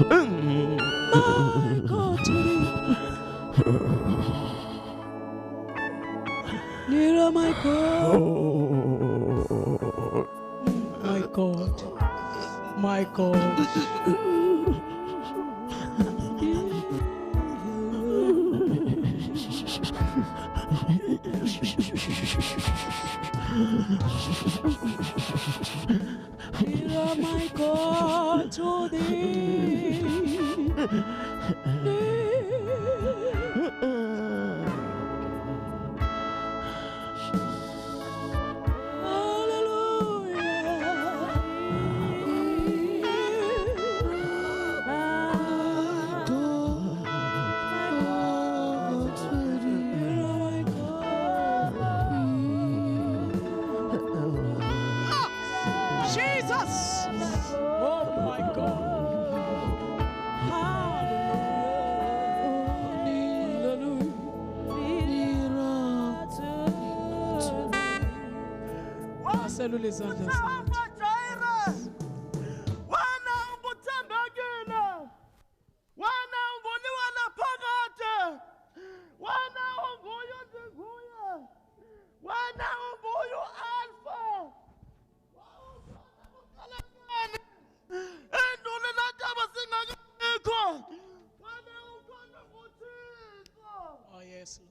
My God, nearer, my God. My God, my God. Nearer, my God, to thee. Jesus! Oh my God! Hallelujah! Selule izandla zethu. Wena ubuthembekile, wena unguniwa laphakade, wena unguye ndinguye, wena unguye uAlpha, endule lataba singakikho, wena ukhona nguThixo. Oh yes, Lord.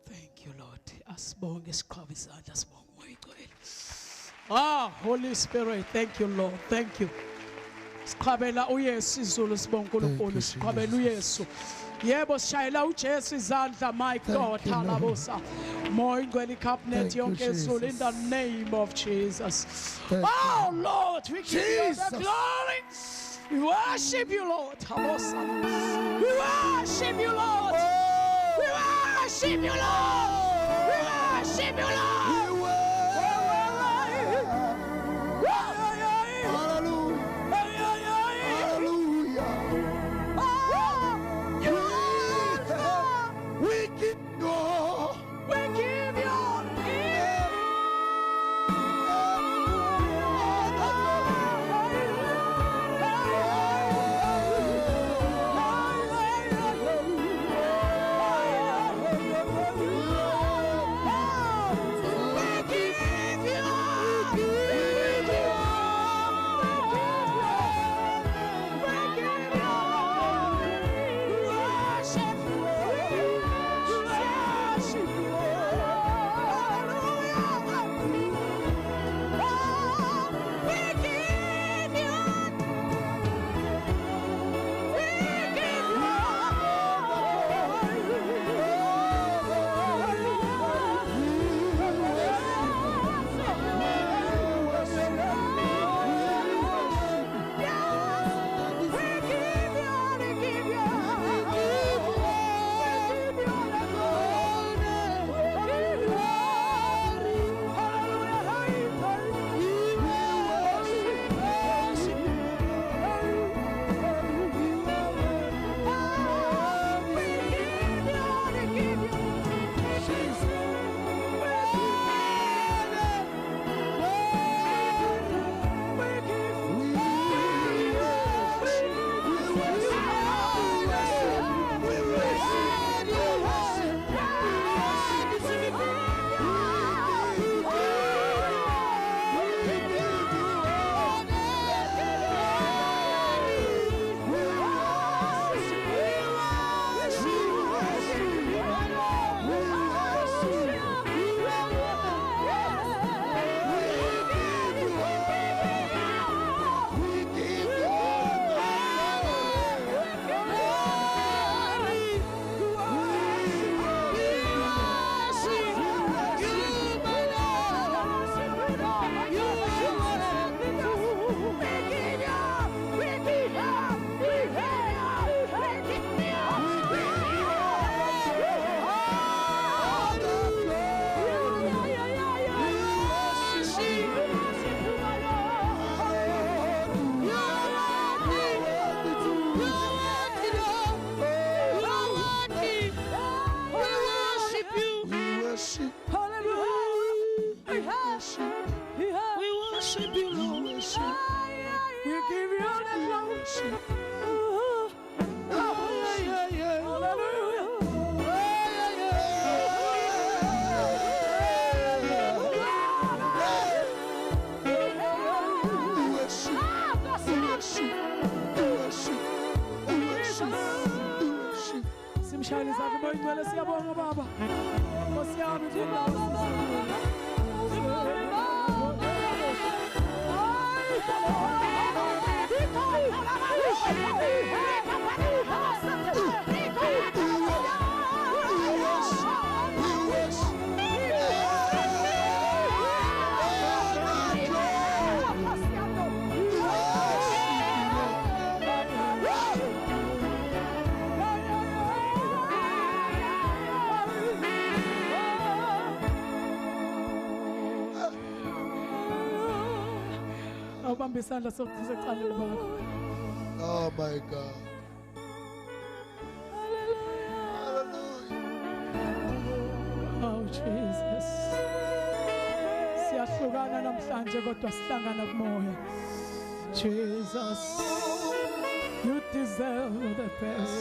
Thank you, Lord. Asibonge siqhaba izandla, asibonge moyigcwele. Ah, Holy Spirit, thank you, Lord. Thank you. Siqhabela uYesu izulu, sibonge uNkulunkulu, siqhabela uYesu. Yebo sishayela uJesu izandla, my God, halabusa. Moyigcwele icabinet yonke izulu in the name of Jesus. Oh Lord, we give you the glory. We worship you, Lord. Halabusa. We worship you, Lord. We worship you, Lord. We worship you, Lord. worship you, Lord. We give you all the glory. Simshayile zakhe moyingcwele siyabonga baba. Nkosi yami awubambe isandla sokucaleni bakho. Oh my God. Hallelujah. Oh Jesus. Siyahlukana namhlanje kodwa sihlangana kumoya. Jesus. You deserve the best.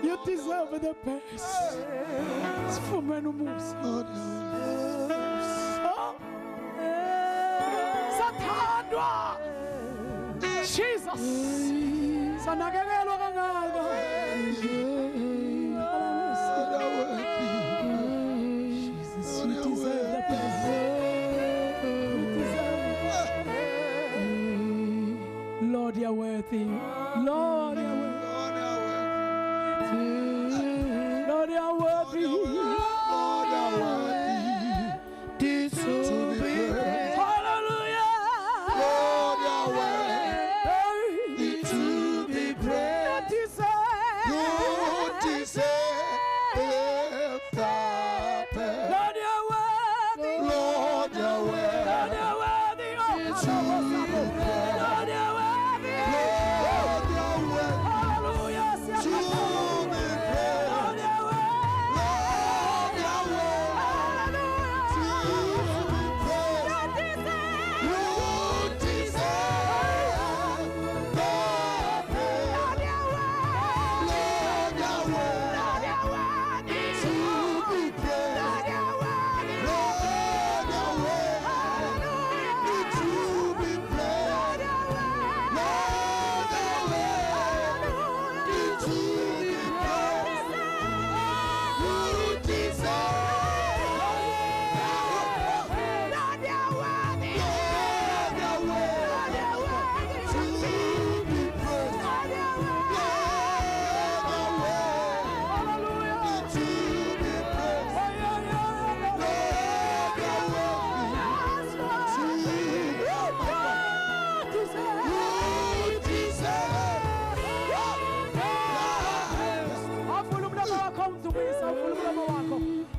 You deserve the best. Sifumene umusa. Sathandwa. Jesus. Sanakekelwa kangaka. Jesus, you deserve the best. Lord, you're worthy. Lord, you're worthy. Lord, you're worthy. Lord, you're worthy. To be praised. Hallelujah. Lord, you're worthy to be praised. You deserve the best. Lord, you're worthy. Lord, you're worthy. Lord, you're worthy. Oh, Lord, you're worthy. Lord, you're worthy Hallelujah. to be praised. Lord, you're worthy. Lord, you're worthy to be praised. You deserve the best. Lord, you're worthy to be praised. Lord, you're worthy to be praised. Lord, you're worthy to be praised. You deserve. Lord, you're worthy to be praised. Lord, you're worthy to be praised.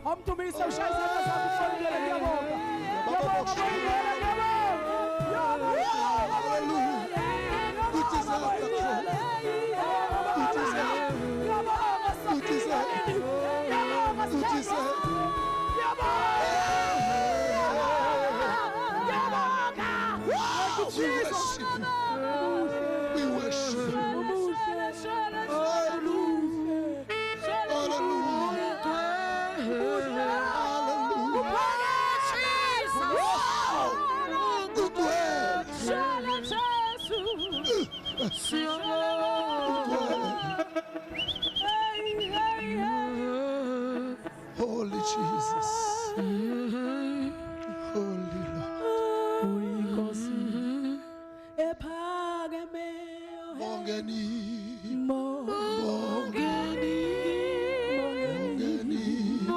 Umtumisa ushaya izandla zakho ufonele ngiyabonga. Ngiyabonga ngiyabonga We worship you. Holy Jesus. Holy Lord. Mongeni. Mongeni. Oh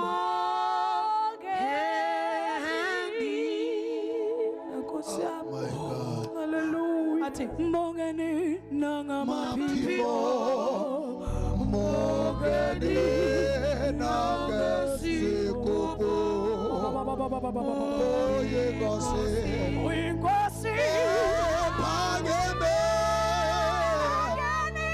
my God. Mongeni Mapipo. Mongeni nangesikupo. Oye gose. Inkosi Pangeme. Mongeni.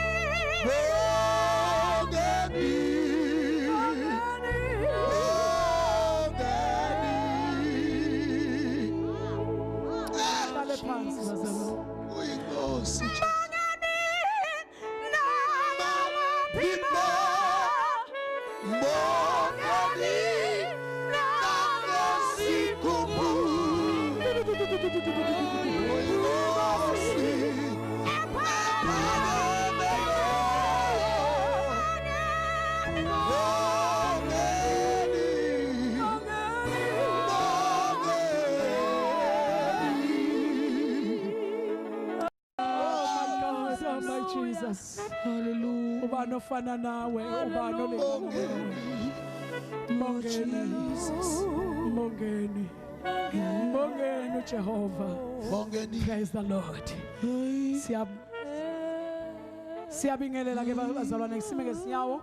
phansi bazalwane. Uyinkosi Jesus. Hallelujah. Ubani ofana nawe, ubani olingana. Mongeni Jesus. Mongeni. Mongeni Jehovah. Mongeni. Praise the Lord. Siyabingelela ke bazalwane ngisime ngesinyawo.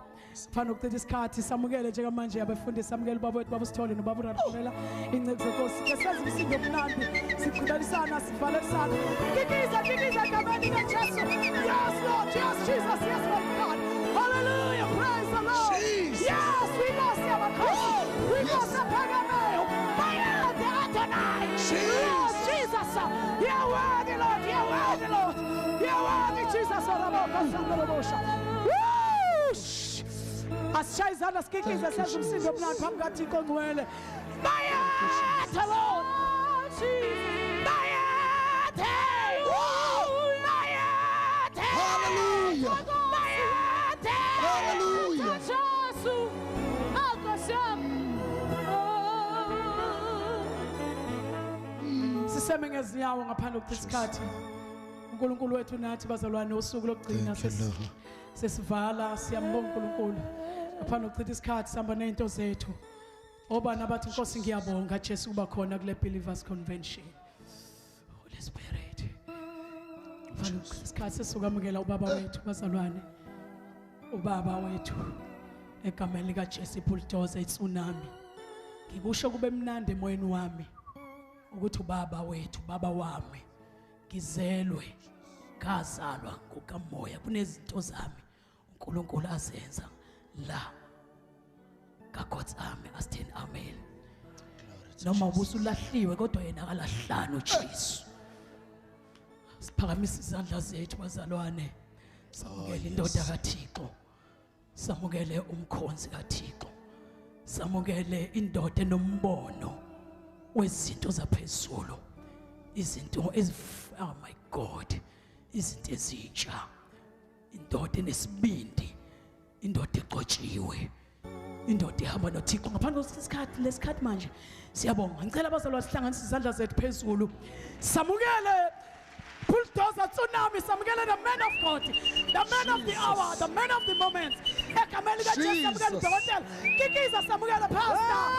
Fana ukucitha isikhathi samukele njengamanje abafundisi samukele baba wethu baba Sithole nobaba uRaqhubela incebo zenkosi. Ke senze isinto omnandi siqhubalisana sivalelisana. Kikiza ngamani kaJesu. Yes Lord, yes Jesus, yes Lord God. Hallelujah, praise the Lord. Jesus. Yes, we must have a cause. We must have Pagameo. Fire the Adonai. Yes, Jesus. You're worthy, Lord. You're worthy, Lord. You're worthy, Jesus. Asishayizana sikikize senze umsindo omnandi phambi kaThixo ongcwele. Bayatha Lord. Bayatha. Bayatha. Hallelujah. Bayatha. Hallelujah. Jesu. Akasham. Siseme ngezinyawo ngaphandle kokuchitha isikhathi. uNkulunkulu wethu nathi bazalwane usuku lokugcina sesivala siyambonga uNkulunkulu ngaphandle kokuchitha isikhathi sihamba nezinto zethu obani abathi Nkosi ngiyabonga Jesu kuba khona kule Believers Convention. Holy Spirit ngaphandle kokuchitha isikhathi sesukamukela ubaba wethu bazalwane ubaba wethu egameni lika Jesu Bulldozer iTsunami. Ngikusho kube mnandi emoyeni wami ukuthi ubaba wethu baba wami ngizelwe ngazalwa ngokamoya kunezinto zami uNkulunkulu azenza la kaGod's army asithini amen. Noma ubusulahliwe kodwa yena akalahlani uJesu. Siphakamisa izandla zethu bazalwane samukele indoda kaThixo, samukele umkhonzi kaThixo, samukele indoda enombono wezinto zaphezulu, izinto oh my God, izinto ezintsha, indoda enesibindi, indoda eqotshiwe, indoda ehamba noThixo ngaphandle kwesikhathi lesikhathi manje. Siyabonga ngicela abazalwane sihlanganise izandla zethu phezulu samukele Bulldozer Tsunami, samukele the man of God, the man of the hour, the man of the moment. Egameni kaJesu samukele Dokotela Kikiza, samukele Pastor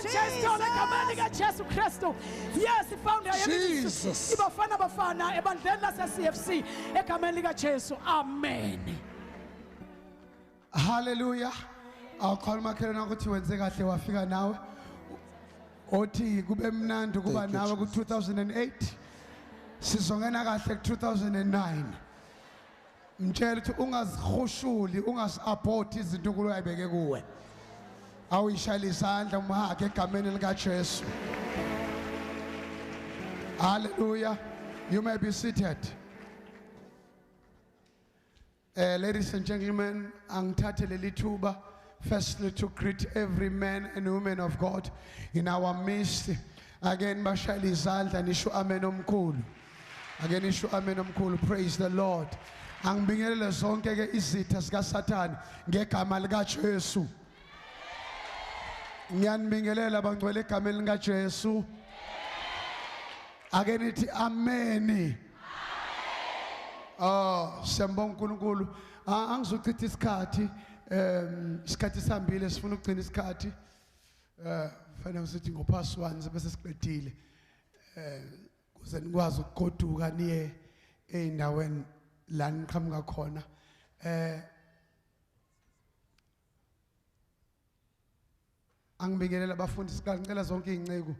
Jesu egameni kaJesu Kristu. Yes, founder Jesus. ibafana bafana ebandleni lase-CFC egameni kaJesu. Amen. Hallelujah. Awukhona makhelwane ukuthi wenze kahle wafika nawe. Othi kube mnandi kuba nawe ku 2008. Sizongena kahle ku 2009. Mtshela ukuthi ungazikhushuli, ungasi-abort izinto uNkulunkulu ayibeke kuwe. Awuyishayela izandla umhage egameni likaJesu. Hallelujah. You may be seated. Ladies and gentlemen, angithathe leli thuba firstly to greet every man and woman of God in our midst. Again, bashayela izandla nisho amen omkhulu. Again, nisho amen omkhulu. Praise the Lord. Angibingelele zonke ke izitha sika Satan ngegama lika Jesu. Ngiyanibingelela bangcwele egameni lika Jesu. Again ithi amen. Siyambonga uNkulunkulu. Angizochitha isikhathi isikhathi sihambile sifuna ukugcina isikhathi. Fanele sithi ngophasi 1 bese siqedile. Kuze nikwazi ukugoduka niye eindaweni la niqhamuka khona. Angibingelela abafundisi ngicela zonke izinceku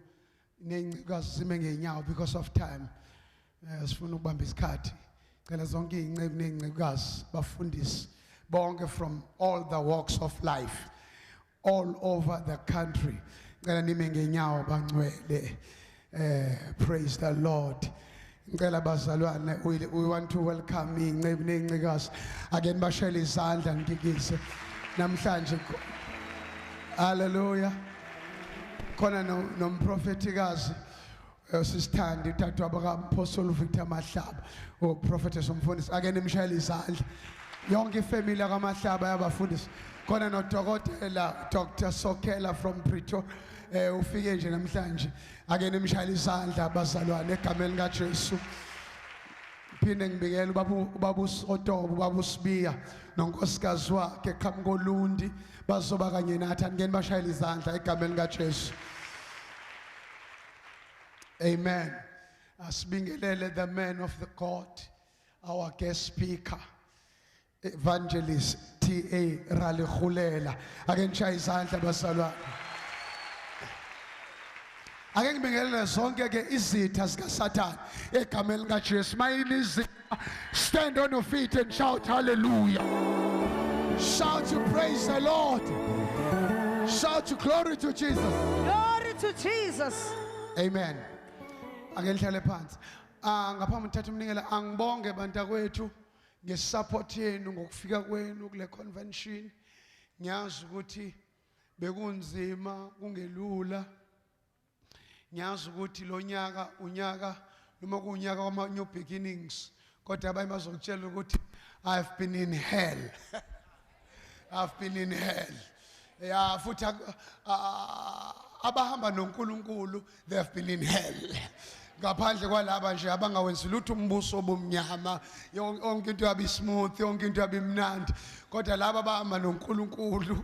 nezincikazi sime ngeenyawo because of time. Sifuna ukubamba isikhathi. Ngicela zonke izinceku nezincikazi bafundisi bonke from all the walks of life all over the country. Ngicela nime ngeenyawo bangcwele. Praise the Lord. ngicela bazalwane we want to welcome ingcebi nencikazi again bashela izandla ngikikise namhlanje hallelujah khona nomprofetikazi sisithandi uthathu abaka Apostle Victor Mahlaba prophetess umfundisi again imshayela izandla yonke ifamily kaMahlaba yabafundisi khona nodokotela Dr. Sokela from Pretoria ufike nje namhlanje ake nimshayela izandla abazalwane egameni kaJesu phinde ngibikele ubaba uSotobo ubaba uSibiya nonkosikazi wakhe eqhamuka Olundi bazoba kanye nathi angeni bashayela izandla egameni kaJesu amen asibingelele the man of the God our guest speaker evangelist TA Ralikhulela ake nishaya izandla abazalwane ake ngibingelele zonke ke izitha zika Satan egameni lika Jesu mayini stand on your feet and shout hallelujah shout to praise the Lord shout to glory to Jesus Glory to Jesus. amen ake nihlale phansi ngaphambi uthatha umnikelo angibonge bantakwethu ngesupport yenu ngokufika kwenu kule convention ngiyazi ukuthi bekunzima kungelula ngiyazi ukuthi lo nyaka unyaka noma kunyaka wama new beginnings kodwa abayi bazokutshela ukuthi I've been in hell I've been in hell yeah futhi abahamba noNkulunkulu they have been in hell ngaphandle kwalaba nje abangawenzi lutho umbuso obumnyama yonke into yabi smooth yonke into yabi mnandi kodwa laba abahamba noNkulunkulu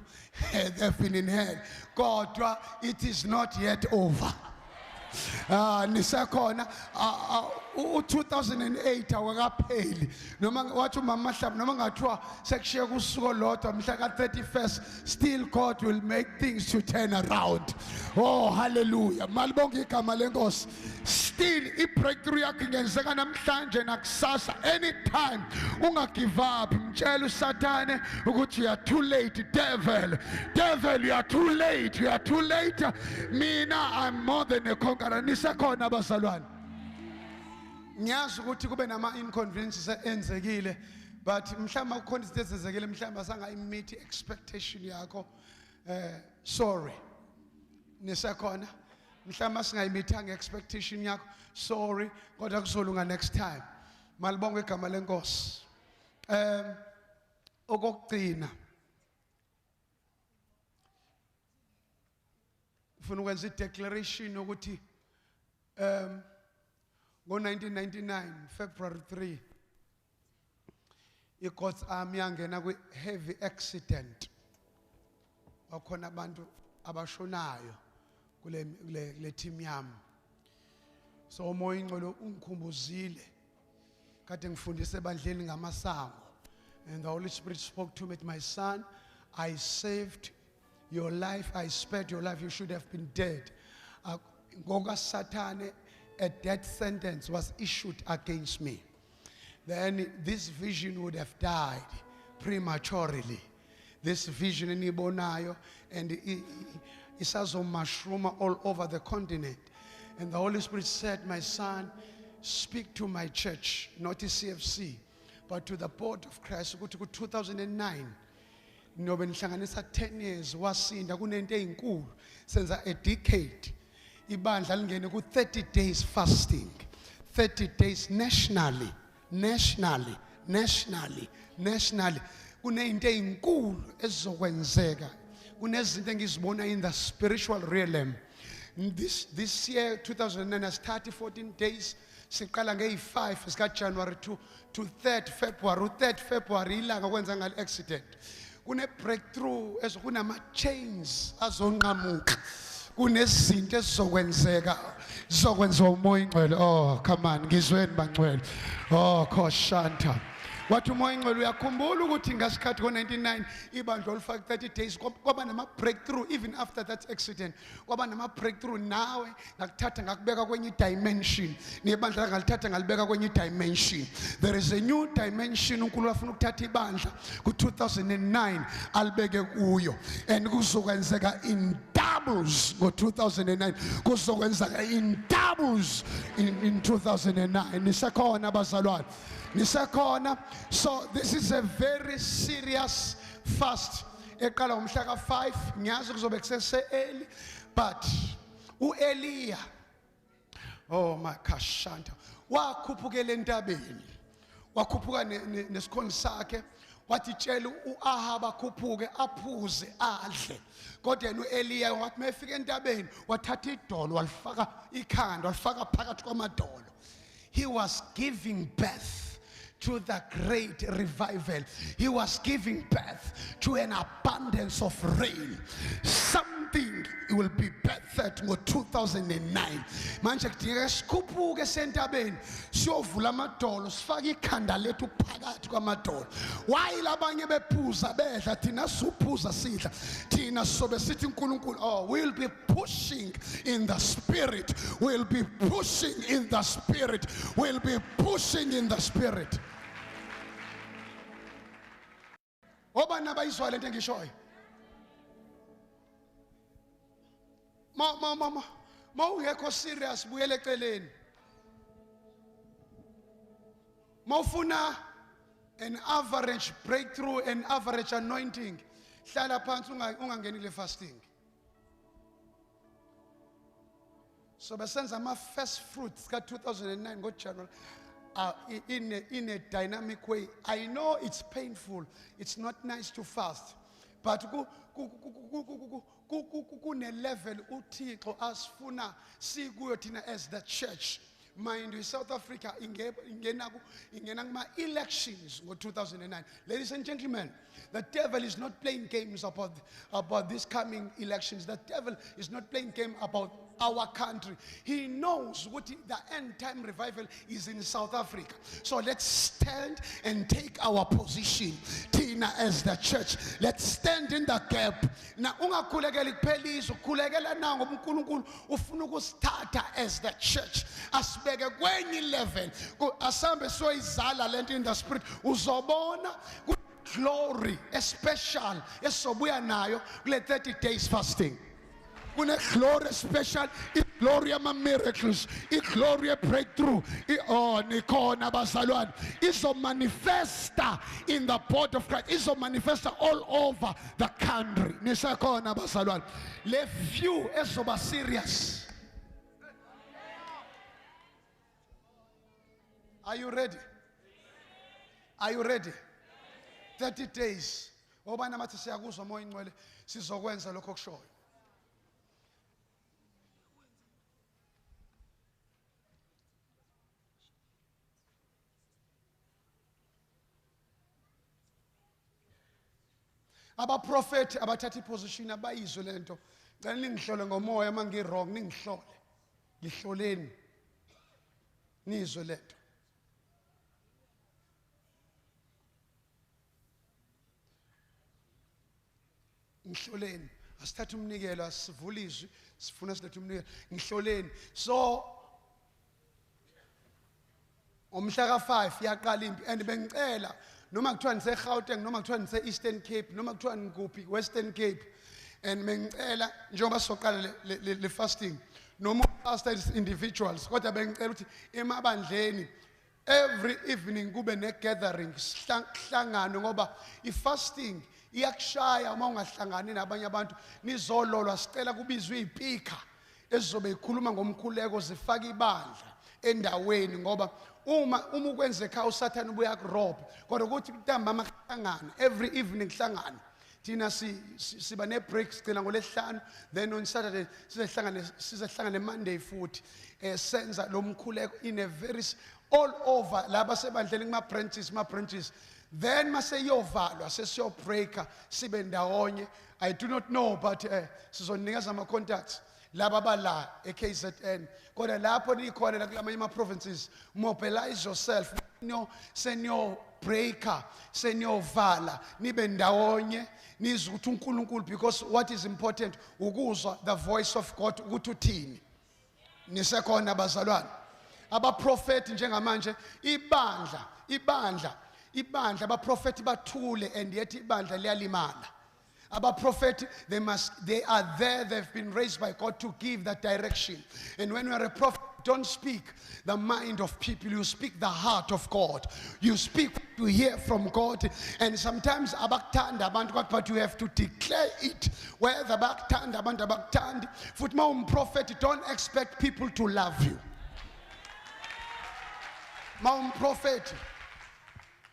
they have been in hell kodwa it is not yet over nisekhona u2008 awakapheli noma wathi umama Mahlaba noma ngathiwa sekushiya kusuku olodwa mhla ka31st still God will make things to turn around oh hallelujah malibonke igama lenkosi still ibreakthrough yakho ingenzeka namhlanje nakusasa anytime ungagive up mtshela uSathane ukuthi you are too late devil you are too late mina I'm more than a conqueror nisekhona abazalwane ngiyazi ukuthi kube nama inconveniences enzekile but mhlamba kukhona izinto ezenzekile mhlamba sangayimeet expectation yakho sorry nisekhona mhlamba singayimithanga expectation yakho sorry kodwa kuzolunga next time malibonke igama lenkosi okugcina ufuna ukwenza i-declaration ukuthi ngo-1999 February 3 iGod's Army yangena kwi-heavy accident wakhona abantu abashonayo kule team yami so umoya ingcwele ungikhumbuzile kade ngifundise ebandleni ngamasango and the Holy Spirit spoke to me, my son, I saved your life, I spared your life, you should have been dead. Ngoga Satane, a death sentence was issued against me. Then this vision would have died prematurely. This vision in Ibonayo and it's as a mushroom all over the continent. And the Holy Spirit said, my son, speak to my church, not the CFC, but to the board of Christ. Go to 2009. Nobe nihlanganisa 10 years wasinda kunento ezinkulu senza a decade. Ibandla lingene ku 30 days fasting. 30 days nationally. Kunento ezinkulu ezizokwenzeka. Kunezinto engizibona in the spiritual realm. This year 2009 has 14 days. Siqala nge5 sika January to 3rd February. 3rd February ilanga kwenza ngal accident. Kune breakthrough ezokunama chains azonqamuka. Kunezinto ezizokwenzeka zizokwenza umoya ingcwele. Oh come on ngizweni bangcwele. Oh khoshanta. Wathi umoya ingcwele uyakhumbula ukuthi ngasikhathi ko99 ibandla olifaka 30 days kwaba nama breakthrough even after that accident. Kwaba nama breakthrough nawe ngakuthatha ngakubeka kwenye dimension. Nebandla ngalithatha ngalibeka kwenye dimension. There is a new dimension uNkulunkulu afuna ukuthatha ibandla ku 2009 alibeke kuyo and kuzokwenzeka in doubles ngo-2009 kuzokwenzeka in doubles in 2009. Nisekhona bazalwane, nisekhona. So this is a very serious fast eqala ngomhla ka-5. Ngiyazi kuzobe kusese-early, but u-Eliya, oh my kashanta, wakhuphukela entabeni, wakhuphuka nesikhoni sakhe, wathi tshela u-Ahab akhuphuke aphuze adle. Kodwa yena u-Eliya wathi mayefika entabeni wathatha idolo walifaka ikhanda walifaka phakathi kwamadolo. He was giving birth to the great revival. He was giving birth to an abundance of rain. Something will be birthed in 2009. Manje kudingeka sikhuphuke sentabeni siyovula amadolo sifake ikhanda lethu phakathi kwamadolo. While abanye bephuza bedla thina suphuza sidla. Thina sobe sithi uNkulunkulu, oh, we'll be pushing in the spirit. We'll be pushing in the spirit. We'll be pushing in the spirit. Obani abayizwa lento engishoyo? Ma ungekho serious buyele eceleni. Ma ufuna an average breakthrough, an average anointing, hlala phansi ungangenile fasting. So besenza ama first fruits ka 2009 ngoJanuary. In a dynamic way. I know it's painful. It's not nice to fast. But kune level uThixo asifuna sikuyo thina as the church. Mind you, South Africa ingena kuma elections ngo 2009. Ladies and gentlemen, the devil is not playing games about these coming elections. The devil is not playing game about our country. He knows what the end time revival is in South Africa. So let's stand and take our position. Tina as the church, let's stand in the gap. Na ungakhulekela ikuphelisa ukhulekela na ngoba uNkulunkulu ufuna ukusithatha as the church. Asibeke kwenye level. Asambe soyizala lento in the spirit. Uzobona glory especially esobuya nayo kule 30 days fasting. Kune glory special, glory ama miracles, glory breakthrough. Oh, nikona bazalwane. Iso manifesta in the body of Christ. Iso manifesta all over the country. Nisakona bazalwane. Le few esoba serious. Are you ready? Are you ready? 30 days. Obana mathi siyakuzwa moya ingcwele sizokwenza lokho kushoyo. Abaprofeti abathatha iposition abayizwe lento. Ngicela ningihlole ngomoya mangi wrong ningihlole. Ngihloleni. Nizwe lento. Ngihloleni. Asithatha umnikelo asivula izwi sifuna silethe umnikelo. Ngihloleni. So umhla ka-5 yaqala impi and bengicela noma kuthiwa nise Gauteng noma kuthiwa nise Eastern Cape noma kuthiwa ngikuphi Western Cape and bengicela njengoba soqala le fasting noma pastors individuals kodwa bengicela ukuthi emabandleni every evening kube ne gathering sihlangane ngoba ifasting iyakushaya uma ungahlangani nabanye abantu nizololwa sicela kubizwe izipika ezizobe ikhuluma ngomkhuleko zifaka ibandla endaweni ngoba uma ukwenze ekhaya uSathane ubuya kurob kodwa ukuthi ntambama kuhlangana every evening kuhlangana thina siba ne breaks sicela ngoLesihlanu then on Saturday sizehlangane Monday futhi senza lo mkhuleko in a very all over laba sebandleni kuma branches then mase yovalwa sesiyo breaker sibe ndawonye. I do not know but sizonikeza ama contacts laba bala eKZN kodwa lapho nikhona la kulamanye ama provinces mobilize yourself senyo breaker senyo vala nibe ndawonye nizwe ukuthi uNkulunkulu because what is important ukuzwa the voice of God ukuthi uthini. Nisekhona bazalwane abaprofeti njengamanje ibandla abaprofeti bathule and yet ibandla liyalimala. About prophet, they are there, they've been raised by God to give that direction. And when you are a prophet, don't speak the mind of people, you speak the heart of God. You speak to hear from God. And sometimes but you have to declare it. Whether prophet, don't expect people to love you. Prophet,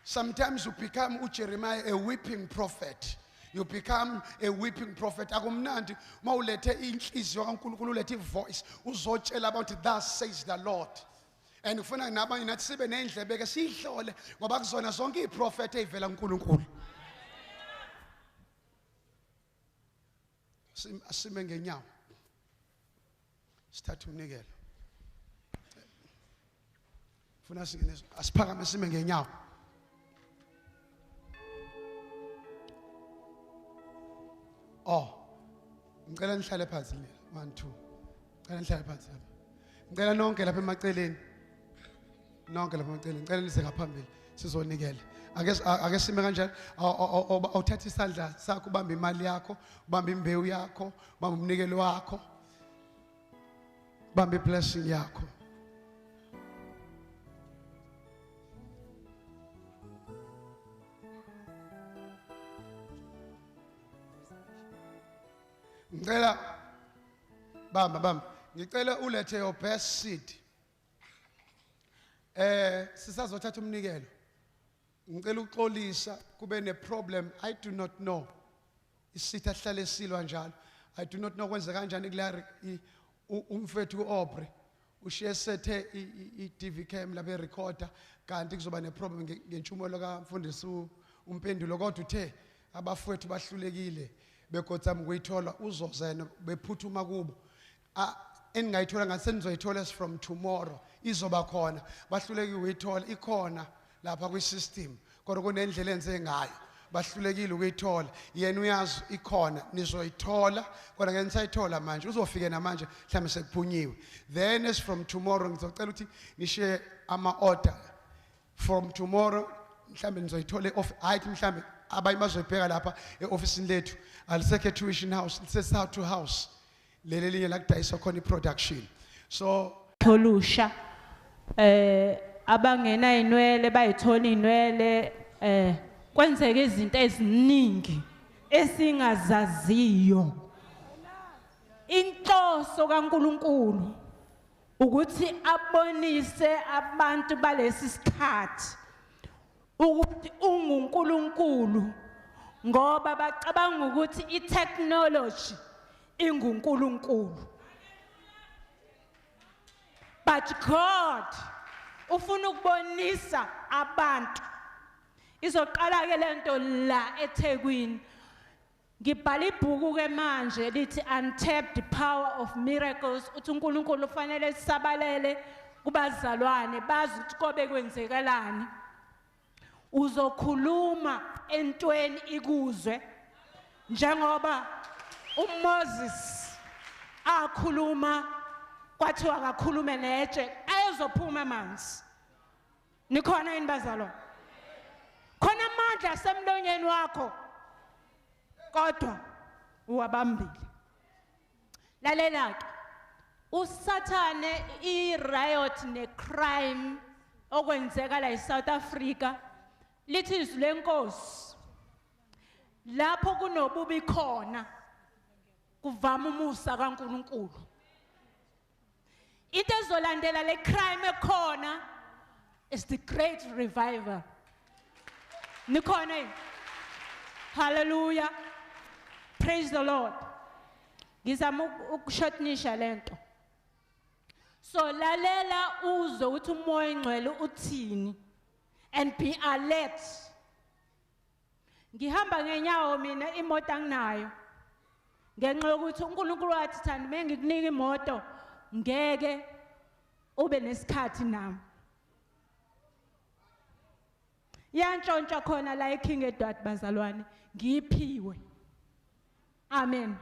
sometimes you become Jeremiah, a weeping prophet. You become a weeping prophet. Akumnandi mawulethe inhliziyo kaNkulunkulu ulethe ivoice uzotshela about thus says the Lord. And ufuna nabanye nathi sibe nendlebe ke sihlole ngoba kuzona zonke iprofeti ezivela kuNkulunkulu. Sime ngenyawo. Sithatha unikelo. Ufuna singene asiphakame sime ngenyawo. Oh, ngicela nihlale phansi le 1 2. Ngicela nihlale phansi lapha. Ngicela nonke lapha emaceleni. Nonke lapha emaceleni. Ngicela nize ngaphambili sizonikela. Ake sime kanjalo. Awuthatha isandla sakho ubamba imali yakho, ubamba imbewu yakho, ubamba umnikelo wakho. Ubamba iblessing yakho. Ngicela bamba ngicela ulethe your best seed. Sisazothatha umnikelo. Ngicela uxolisa kube ne problem. I do not know. Isitha hlale silwa njalo. I do not know kwenza kanjani kulari umfethu uObre ushiye sethe iTV cam la be recorder kanti kuzoba ne problem ngentshumayelo kaMfundisi umpendulo kodwa uthe abafowethu bahlulekile bekotsami kuyithola uzozena bephuthuma kubo engayithola ngasenizoyithola from tomorrow izoba khona bahluleki ukuyithola ikhona lapha kwi system kodwa kunendlela enze ngayo bahlulekile ukuyithola yena uyazi ikhona nizoyithola kodwa ngeke nisayithola manje uzofika namanje mhlambe sekuphunyiwe then as from tomorrow ngizocela ukuthi nishe ama order from tomorrow mhlambe nizoyithola hayi mhlambe abayimazoyibheka lapha eoffice lethu alisekhe tuition house lisesouth to house leli linye la kudayisa khona iproduction so tholusha abangena inwele bayithola inwele kwenzeka izinto eziningi esingazaziyo inhloso kaNkuluNkulu ukuthi abonise abantu balesi sikhathi ukuthi unguNkulunkulu ngoba bacabanga ukuthi itechnology inguNkulunkulu but God ufuna ukubonisa abantu izoqala ke lento la eThekwini ngibhala ibhuku ke manje lithi Untapped Power of Miracles uthi uNkulunkulu ufanele sisabalele kubazalwane bazi ukuthi kobe kwenzekalani uzokhuluma entweni ikuzwe njengoba uMoses akhuluma kwathiwa akakhulume neje ayezophuma amanzi nikhona yini bazalwane khona amandla asemlonyeni wakho kodwa uwabambile lalela ke usathane i-riot ne-crime okwenzeka la eSouth Africa lithi izwi lenkosi lapho kunobubi khona kuvama umusa kaNkuluNkulu into ezolandela le crime ekhona is the great revival nikhona yini hallelujah praise the Lord ngizama ukushotnisha lento so lalela uzwe uthi umoya engcwele uthini and be alert ngihamba ngenyawo mina imoto anginayo ngenxa yokuthi uNkulunkulu wathi thanda mengikunika imoto ngeke ube nesikhathi nami yantshontsha khona la eKing Edward bazalwane ngiphiwe amen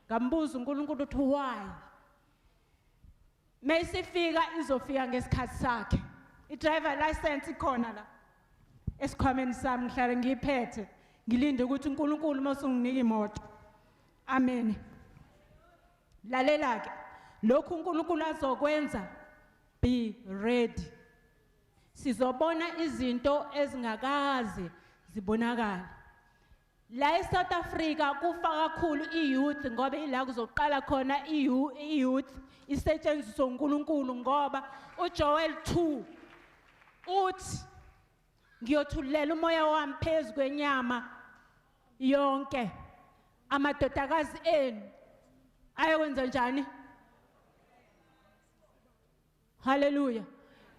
ngambuza uNkulunkulu uthi why mayisifika izofika ngesikhathi sakhe i driver license ikhona la esikhwameni sami ngihlale ngiphethe ngilinde ukuthi uNkulunkulu masunginika imoto. Amen. Lalela ke lokhu uNkulunkulu azokwenza, be ready. Sizobona izinto ezingakaze zibonakala. La eSouth Africa kufa kakhulu iyouth ngoba ila kuzoqala khona iyouth isetshenziswa uNkulunkulu ngoba uJoel 2 uthi ngiyothulela umoya wami phezulu kwenyama yonke, amadodakazi enu ayokwenza njani? Hallelujah.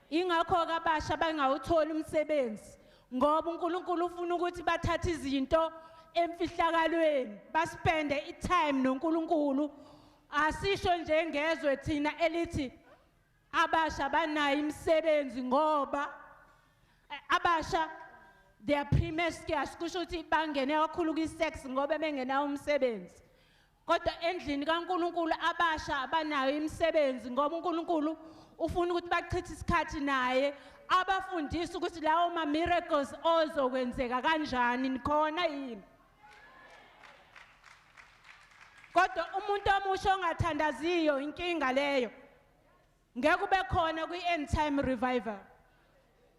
Ingakho ke abasha bangawuthola umsebenzi ngoba uNkulunkulu ufuna ukuthi bathathe izinto emfihlakalweni baspende itime noNkulunkulu. Asisho nje ngezwe thina elithi abasha banayo imisebenzi ngoba abasha they are promiscuous, kusho ukuthi bangene kakhulu kwi-sex ngoba bengenawo umsebenzi. Kodwa endlini kaNkulunkulu abasha banayo imisebenzi ngoba uNkulunkulu ufuna ukuthi bachithe isikhathi naye, abafundisa ukuthi lawo ma miracles ozokwenzeka kanjani, nikhona yini? Kodwa umuntu omusha ongathandaziyo inkinga leyo. Ngeke kube khona kwi-end time revival.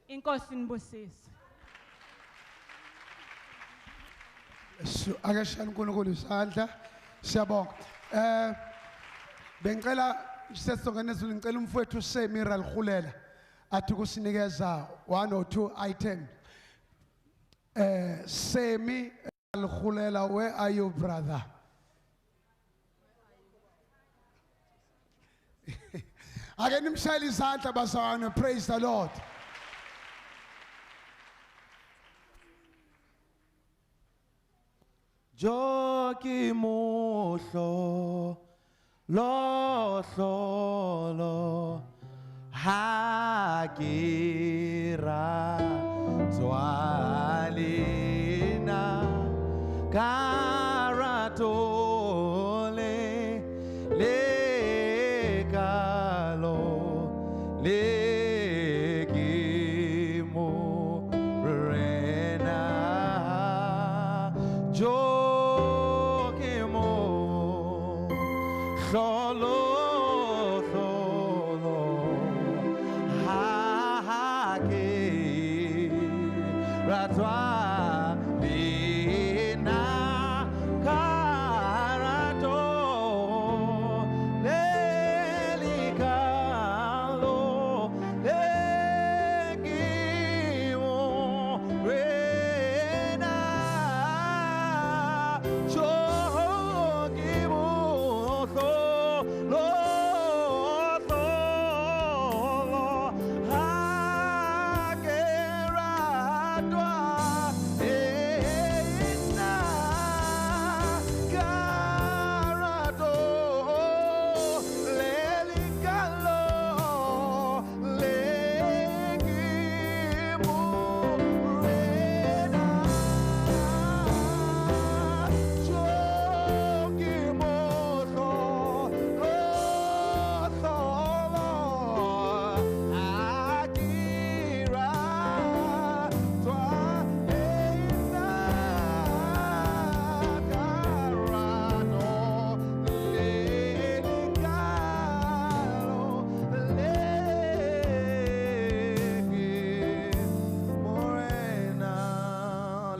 Inkosi nibusise. Ake shaya uNkulunkulu isandla. Siyabonga. Bengicela sesongene ezulu ngicela umfowethu Semira Lhulela athi kusinikeza 1 or 2 items. Semi Lhulela, where are you, brother? Ake nimshayele izandla bazalwane, praise the Lord. Joki mohlo lo hlolo hakira zwalina karatole lekalo lekimo rena Solo, hake, ratwa, bina, karato, lelikalo, lekimo, rena,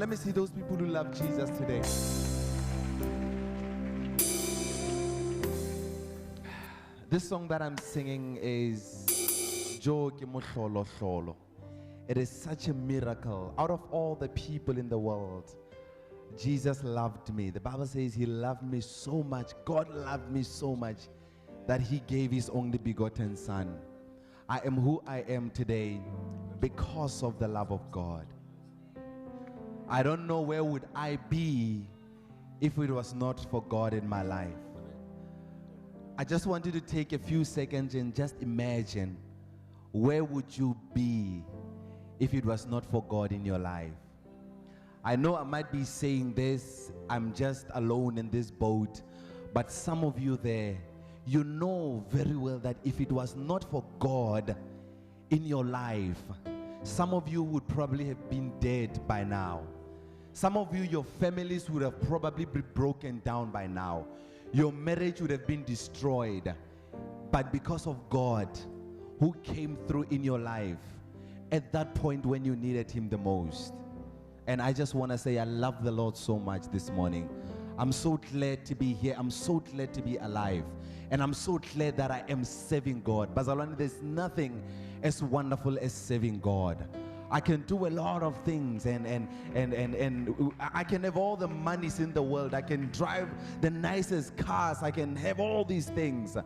Let me see those people who love Jesus today. This song that I'm singing is Jo Ke Mohlolo Hlolo. It is such a miracle. Out of all the people in the world, Jesus loved me. The Bible says he loved me so much. God loved me so much that he gave his only begotten son. I am who I am today because of the love of God. I don't know where would I be if it was not for God in my life. I just wanted to take a few seconds and just imagine, where would you be if it was not for God in your life? I know I might be saying this, I'm just alone in this boat, but some of you there, you know very well that if it was not for God in your life, some of you would probably have been dead by now. Some of you, your families would have probably been broken down by now. Your marriage would have been destroyed. But because of God, who came through in your life at that point when you needed him the most. And I just want to say I love the Lord so much this morning. I'm so glad to be here. I'm so glad to be alive. And I'm so glad that I am serving God. Bazalwane, there's nothing as wonderful as serving God. I can do a lot of things and I can have all the monies in the world. I can drive the nicest cars. I can have all these things.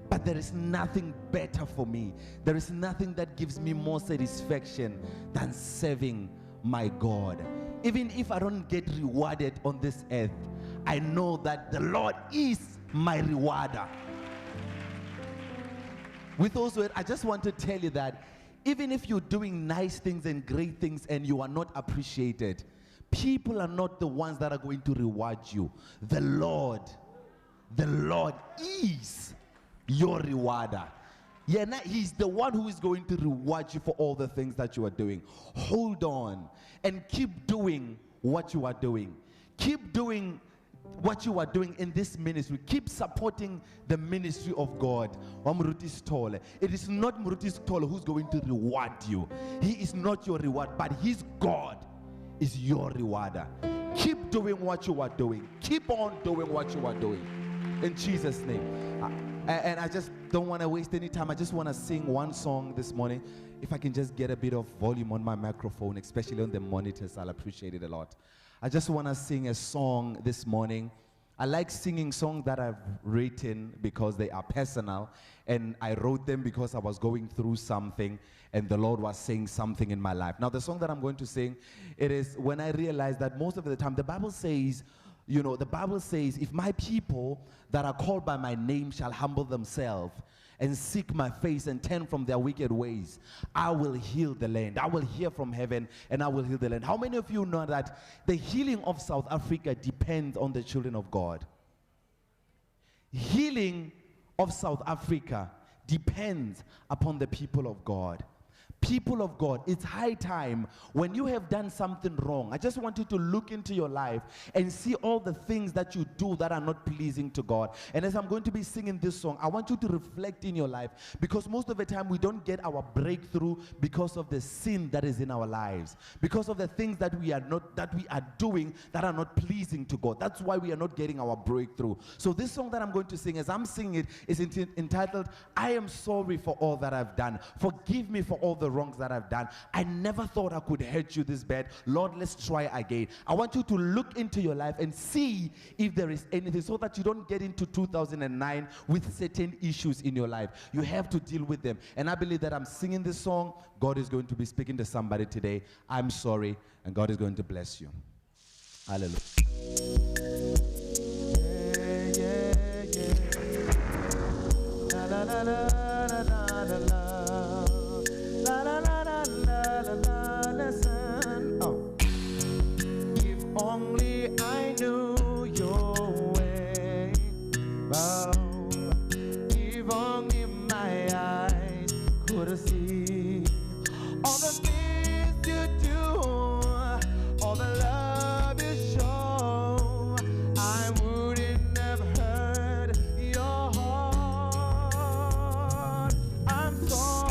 But there is nothing better for me. There is nothing that gives me more satisfaction than serving my God. Even if I don't get rewarded on this earth, I know that the Lord is my rewarder. With those words, I just want to tell you that even if you're doing nice things and great things and you are not appreciated, people are not the ones that are going to reward you. The Lord is your rewarder. Yeah, he's the one who is going to reward you for all the things that you are doing. Hold on and keep doing what you are doing. Keep doing what you are doing in this ministry. Keep supporting the ministry of God. It is not Muruti Stole who's going to reward you. He is not your reward, but his God is your rewarder. Keep doing what you are doing. Keep on doing what you are doing. In Jesus' name. And I just don't want to waste any time. I just want to sing one song this morning. If I can just get a bit of volume on my microphone, especially on the monitors, I'll appreciate it a lot. I just want to sing a song this morning. I like singing songs that I've written because they are personal, and I wrote them because I was going through something and the Lord was saying something in my life. Now, the song that I'm going to sing, it is when I realized that most of the time, the Bible says, if my people that are called by my name shall humble themselves and seek my face and turn from their wicked ways, I will heal the land. I will hear from heaven and I will heal the land. How many of you know that the healing of South Africa depends on the children of God? Healing of South Africa depends upon the people of God. People of God, it's high time when you have done something wrong. I just want you to look into your life and see all the things that you do that are not pleasing to God. And as I'm going to be singing this song, I want you to reflect in your life, because most of the time we don't get our breakthrough because of the sin that is in our lives, because of the things that we are doing that are not pleasing to God. That's why we are not getting our breakthrough. So this song that I'm going to sing, as I'm singing it, is entitled, I am sorry for all that I've done. Forgive me for all the wrongs that I've done. I never thought I could hurt you this bad. Lord, let's try again. I want you to look into your life and see if there is anything, so that you don't get into 2009 with certain issues in your life. You have to deal with them. And I believe that I'm singing this song, God is going to be speaking to somebody today. I'm sorry, and God is going to bless you. Hallelujah. La la la la la la la. La la la la la la la, listen. Oh. If only I knew your way. Oh. If only my eyes could see all the things you do, all the love you show, I wouldn't have hurt your heart. I'm sorry.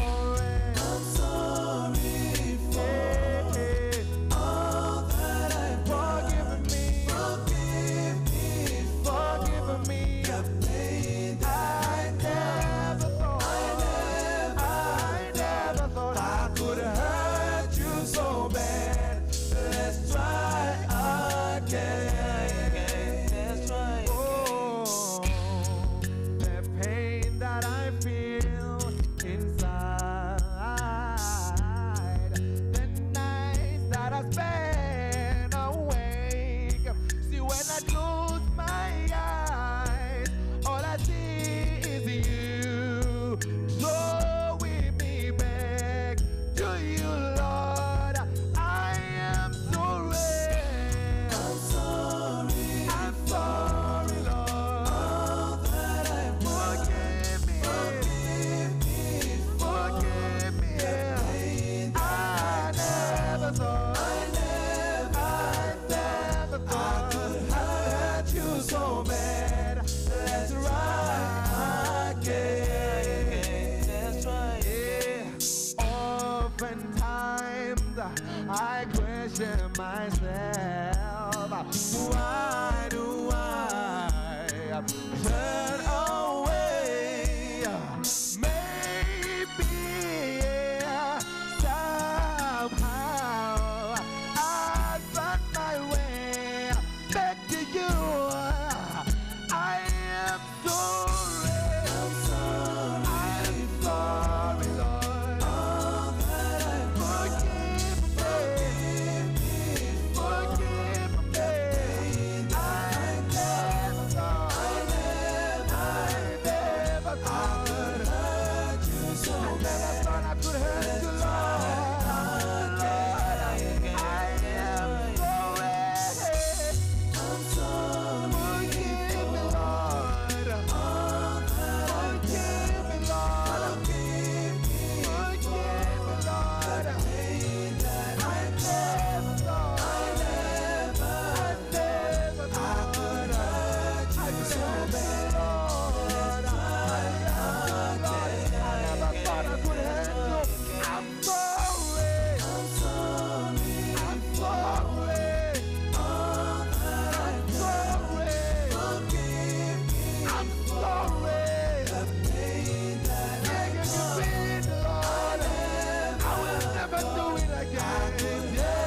question myself, why do I turn away? Maybe somehow I find my way back to you. I am sorry. I'm sorry, Lord. Forgive me. Forgive me. I never thought I could hurt you, Lord. I am sorry. Forgive me, Lord. Forgive me, Lord. Forgive me, Lord. I never thought I could hurt you, Lord. I never thought I could hurt you. I'm sorry. I'm sorry. I'm sorry. I'm sorry. Forgive me. I'm sorry. The pain that begging you, please, Lord. I will never do it again. Yeah.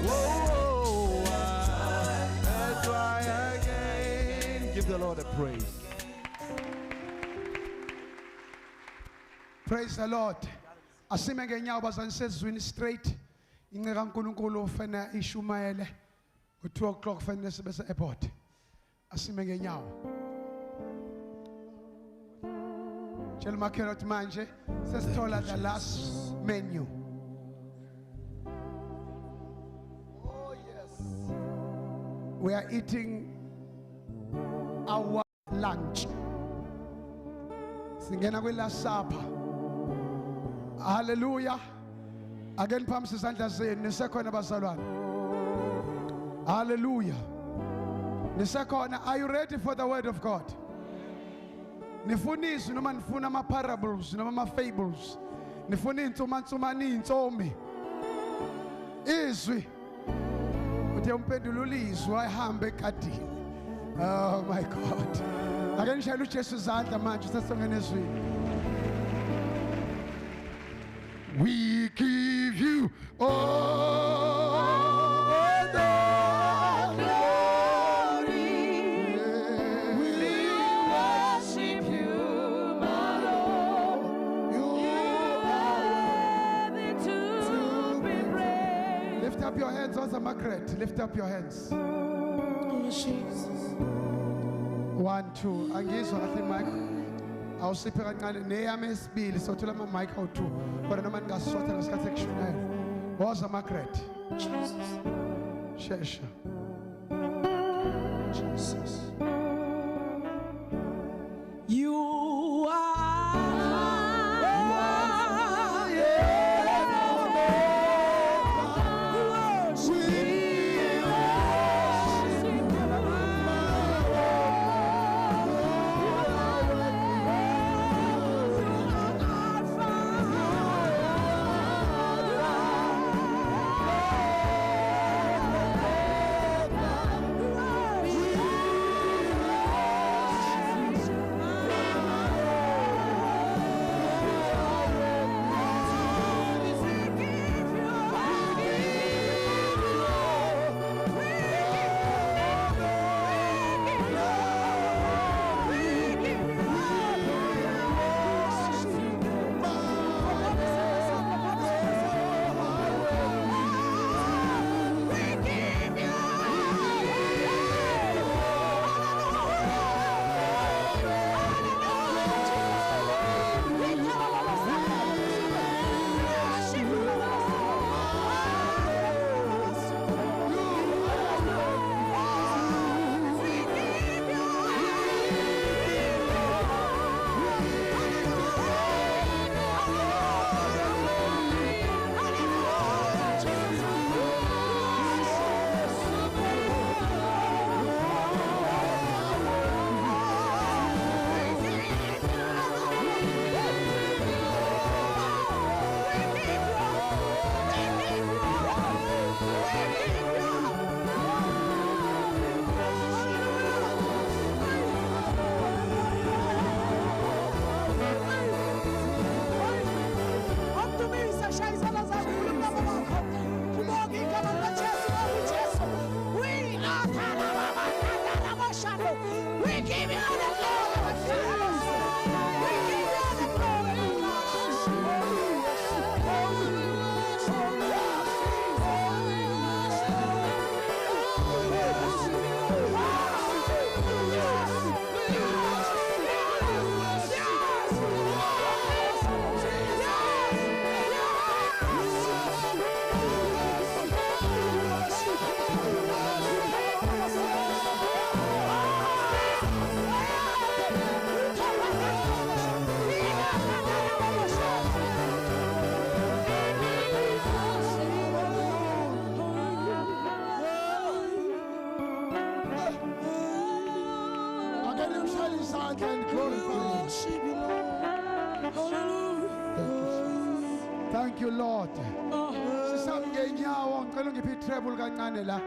Whoa. Let's try again. Give the Lord a praise. Praise the Lord. Asime ngenyawo bazani sezwini straight. Inceka kaNkuluNkulu ufena ishumayele. Ku 2 o'clock fanele sibe se-airport. Asime ngenyawo. Tshela umakhelwane ukuthi manje sesithola the last menu. Oh yes. We are eating our lunch. Singena kwi-last supper. Hallelujah. Again, phambi isandla zenu nisekhona bazalwane. Hallelujah. Nisekhona. Are you ready for the word of God? Nifuna noma nifuna ama-parables noma ama-fables. Nifuna iy'nsumansumane iy'ntsomi. Izwi. Uthe umpendula ulizwi ayihambe ekadini. Oh my God. Ake ngishayele uJesu izandla manje sesongena ezwini. We give you all the glory. We worship you, my Lord. You are worthy to be praised. Lift up your hands, Oza Margaret. Lift up your hands. Oh, Jesus. 1, 2. Angizwa kahle mic. Awusiphe kancane neyami esibili sothola ama-mic awu-2 kodwa noma ningasisotha ngesikhathi ekushunayo. Woza Margaret. Jesus. Shesha. Jesus. You are. ushaya izandla zakho ululama bakho ngibonga igama likaJesu ngoba uJesu we give you all the glory we give you all the Again, you shall his hand and glorify him. Thank you, Lord. Sisamngenyawo, ngicela ungiphi treble kancane la.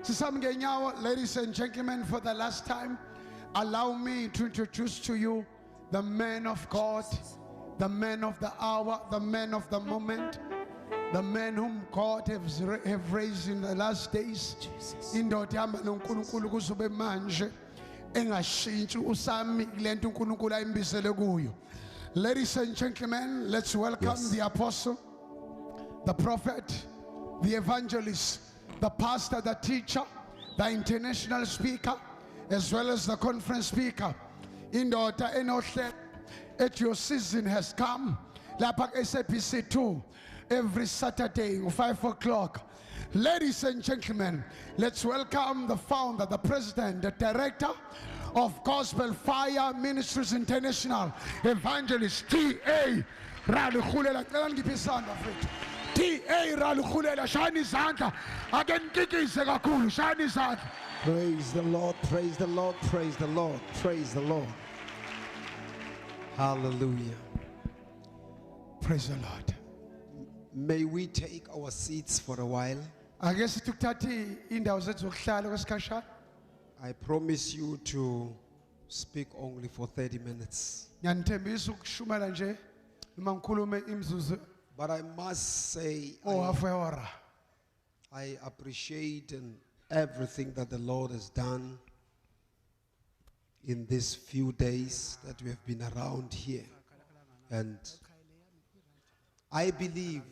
Sisamngenyawo, ladies and gentlemen, for the last time, allow me to introduce to you the man of God, the man of the hour, the man of the moment, the man whom God have raised in the last days. Indoda ihamba noNkulunkulu kuzube manje engashintshi usami kulento uNkulunkulu ayimbisele kuyo. Ladies and gentlemen, let's welcome the apostle, the prophet, the evangelist, the pastor, the teacher, the international speaker, as well as the conference speaker. Indoda enohle at your season has come. Lapha SABC 2 every Saturday 5 o'clock. Ladies and gentlemen, let's welcome the founder, the president, the director of Gospel Fire Ministries International, Evangelist T.A. Ralikhulela. T.A. Ralikhulela, shani izandla akenkikise kakhulu, shani izandla. Praise the Lord, praise the Lord, praise the Lord, praise the Lord. Hallelujah. Praise the Lord. May we take our seats for a while. Ake sithi ukuthatha indawo zethu zokuhlala kwesikhashana. I promise you to speak only for 30 minutes. Ngiyanithembisa ukushumela nje noma ngikhulume imzuzu But I must say, half hour. I appreciate everything that the Lord has done in these few days that we have been around here. And I believe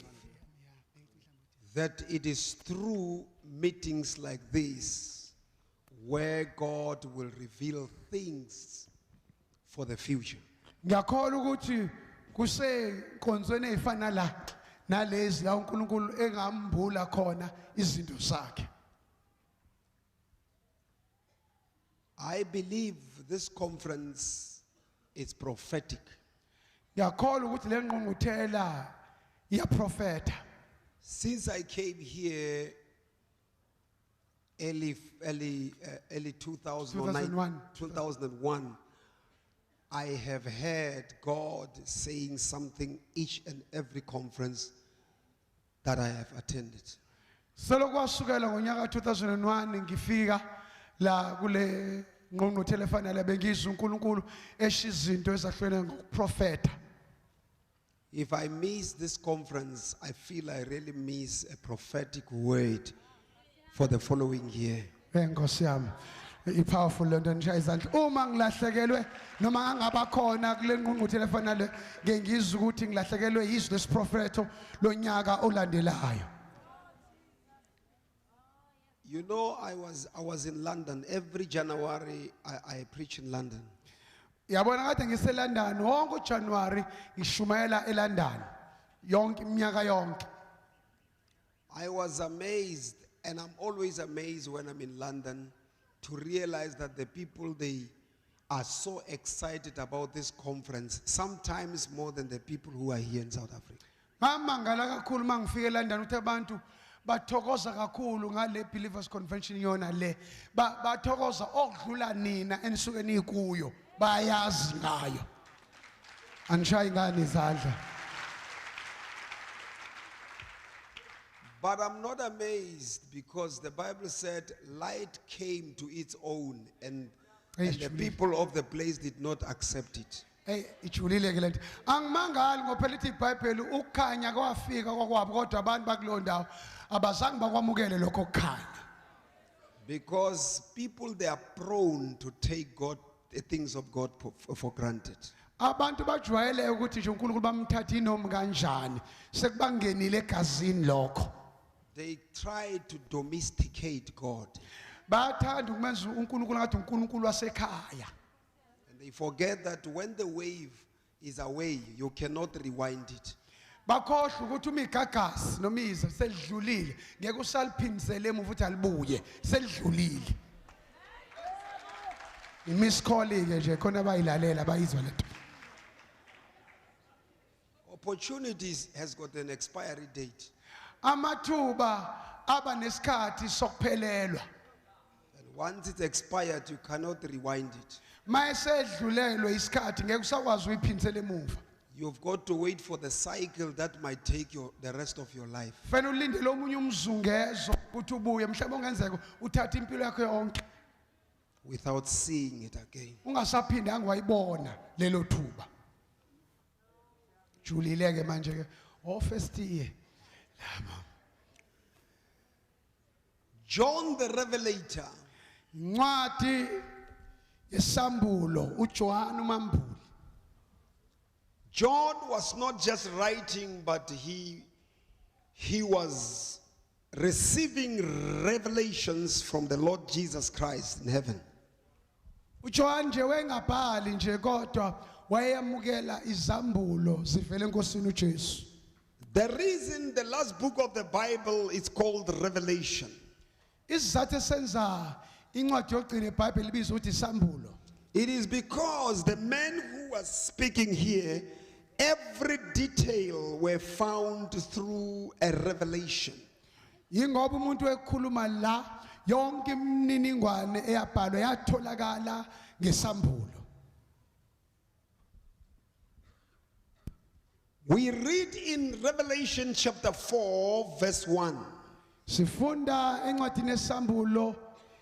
that it is through meetings like this where God will reveal things for the future. Ngiyakholwa ukuthi kusenkonzweni ezifana la nalezi la uNkulunkulu engambula khona izinto zakhe. I believe this conference is prophetic. Ngiyakholwa ukuthi le ngqungquthela iyaprofeta. Since I came here early 2001, I have heard God saying something each and every conference that I have attended. Solo kwasukela ngonyaka 2001 ngifika la kule ngqungquthela efana la bengizwa uNkulunkulu esho izinto ezahlwene ngokuprofeta. If I miss this conference, I feel I really miss a prophetic word for the following year. Nkosi yami ipowerful lento nje izandla uma ngilahlekelwe noma ngaba khona kule ngqungquthela efana le ngengizwa ukuthi ngilahlekelwe yizwi lesiprofeto lonyaka olandelayo. You know, I was in London. Every January, I preach in London. Yabona kade ngiseLondon wonke uJanuary ngishumayela eLondon yonke iminyaka yonke. I was amazed, and I'm always amazed when I'm in London to realize that the people, they are so excited about this conference, sometimes more than the people who are here in South Africa. Ngamangala kakhulu mangifike eLondon ukuthi abantu bathokoza kakhulu ngale Believers Convention yona le bathokoza okudlula nina enisuke nikuyo bayazi ngayo angishayi ngani izandla. But I'm not amazed because the Bible said light came to its own and the people of the place did not accept it. Hey, ijulile ke lento. Angimangali ngophela ithi iBhayibheli ukukhanya kwafika kwakwabo kodwa abantu bakulowo ndawo abazange bakwamukele lokho kukhanya. Because people, they are prone to take God, the things of God for granted. Abantu bajwayele ukuthi nje uNkulunkulu bamthatha inomi kanjani sekubangenile egazini lokho. They try to domesticate God. Bathanda ukumenza uNkulunkulu ngathi uNkulunkulu wasekhaya. And they forget that when the wave is away, you cannot rewind it. Bakhohlwa ukuthi uma igagasi noma iza selidlulile ngeke usaliphindisele emuva uthi alibuye selidlulile. Imiss call ke nje khona bayilalela bayizwa lento. Opportunities has got an expiry date. Amathuba aba nesikhathi sokuphelelwa. And once it's expired, you cannot rewind it. Mayesedlulelwe isikhathi ngeke usakwazi uyiphindisele emuva. You've got to wait for the cycle that might take the rest of your life. Fanele ulindele omunye umzungezo ukuthi ubuye mhlawumbe ongenzeka uthatha impilo yakho yonke Without seeing it again. ungasaphindanga wayibona lelo thuba. Julile ke manje ke first year lama John the Revelator, incwadi yesambulo uJohn uMambuli. John was not just writing, but he was receiving revelations from the Lord Jesus Christ in heaven. uJohn nje wengabhali nje kodwa wayemukela izambulo zivela enkosini uJesu. The reason the last book of the Bible is called Revelation, Isizathu esenza incwadi yokugcina eBhayibheli ibizwa ukuthi isambulo. it is because the men who were speaking here, every detail were found through a revelation. Yingoba umuntu ekhuluma la yonke imininingwane eyabhalwa yatholakala ngesambulo. We read in Revelation chapter 4 verse 1. Sifunda encwadini yesambulo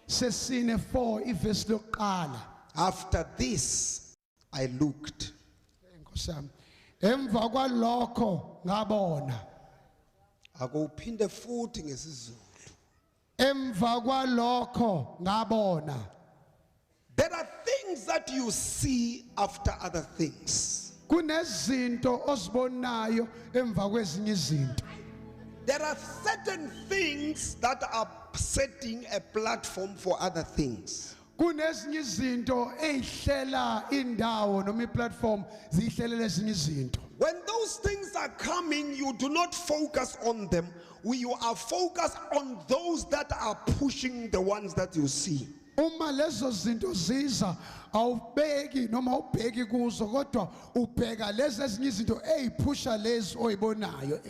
sesine 4 ivesi lokuqala. After this I looked, Nkosi yami. Emva kwalokho ngabona. akuphinde futhi ngesizulu. Emva kwalokho ngabona. There are things that you see after other things. Kunezinto ozibonayo emva kwezinye izinto. There are certain things that are setting a platform for other things. Kunezinye izinto ezihlela indawo noma iplatform zihlelela ezinye izinto. When those things are coming, you do not focus on them. You are focused on those that are pushing the ones that you see. Uma lezo zinto ziza awubheki noma ubheki kuzo kodwa ubheka lezi ezinye izinto eziphusha lezi oyibonayo.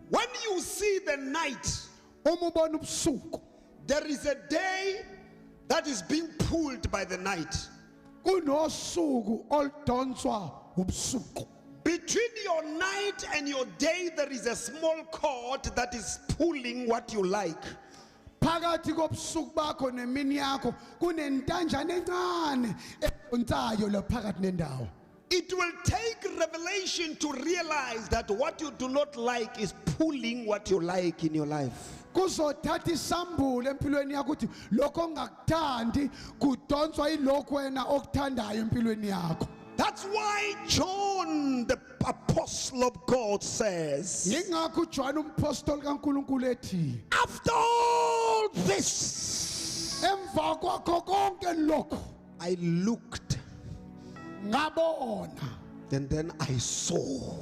When you see the night, Uma ubona ubusuku there is a day that is being pulled by the night. kunosuku oludonswa ubusuku. Between your night and your day, there is a small cord that is pulling what you like. Phakathi kobusuku bakho nemini yakho kunentanjana encane edonsayo la phakathi nendawo. It will take revelation to realize that what you do not like is pulling what you like in your life. Kuzothatha isambulo empilweni yakho ukuthi lokho ongakuthandi kudonswa yilokho wena okuthandayo empilweni yakho. That's why John, the apostle of God, says, Yingakho uJohn umpostoli kaNkulunkulu ethi after all this, emva kwakho konke lokho I looked ngabona and then I saw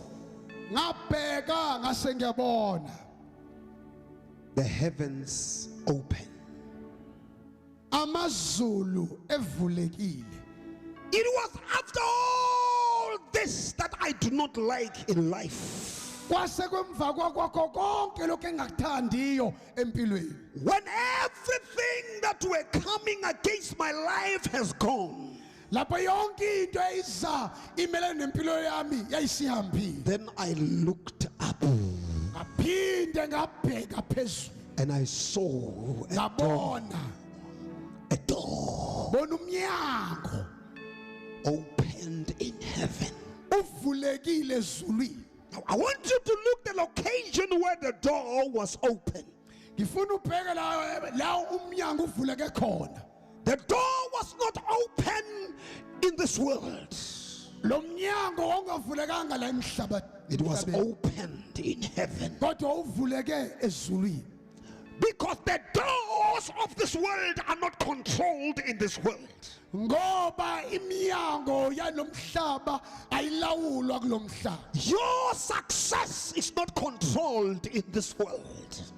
ngabheka ngase ngiyabona the heavens open. amazulu evulekile. It was after all this that I do not like in life. Kwase kwemva kwakho konke lokho engakuthandiyo empilweni. When everything that were coming against my life has gone, Lapho yonke into eyiza imelene nempilo yami yayisihambile. then I looked up Ngaphinde ngabheka phezulu. and I saw Ngabona a door bona umnyango open. opened in heaven. uvulekile ezulwini. Now I want you to look the location where the door was open. Ngifuna ubheke la umnyango uvuleke khona. The door was not open in this world. Lo mnyango ongavulekanga la emhlabeni. It was opened in heaven. Kodwa uvuleke ezulwini. Because the doors of this world are not controlled in this world. Ngoba iminyango yalomhlaba ayilawulwa kulomhlaba. Your success is not controlled in this world.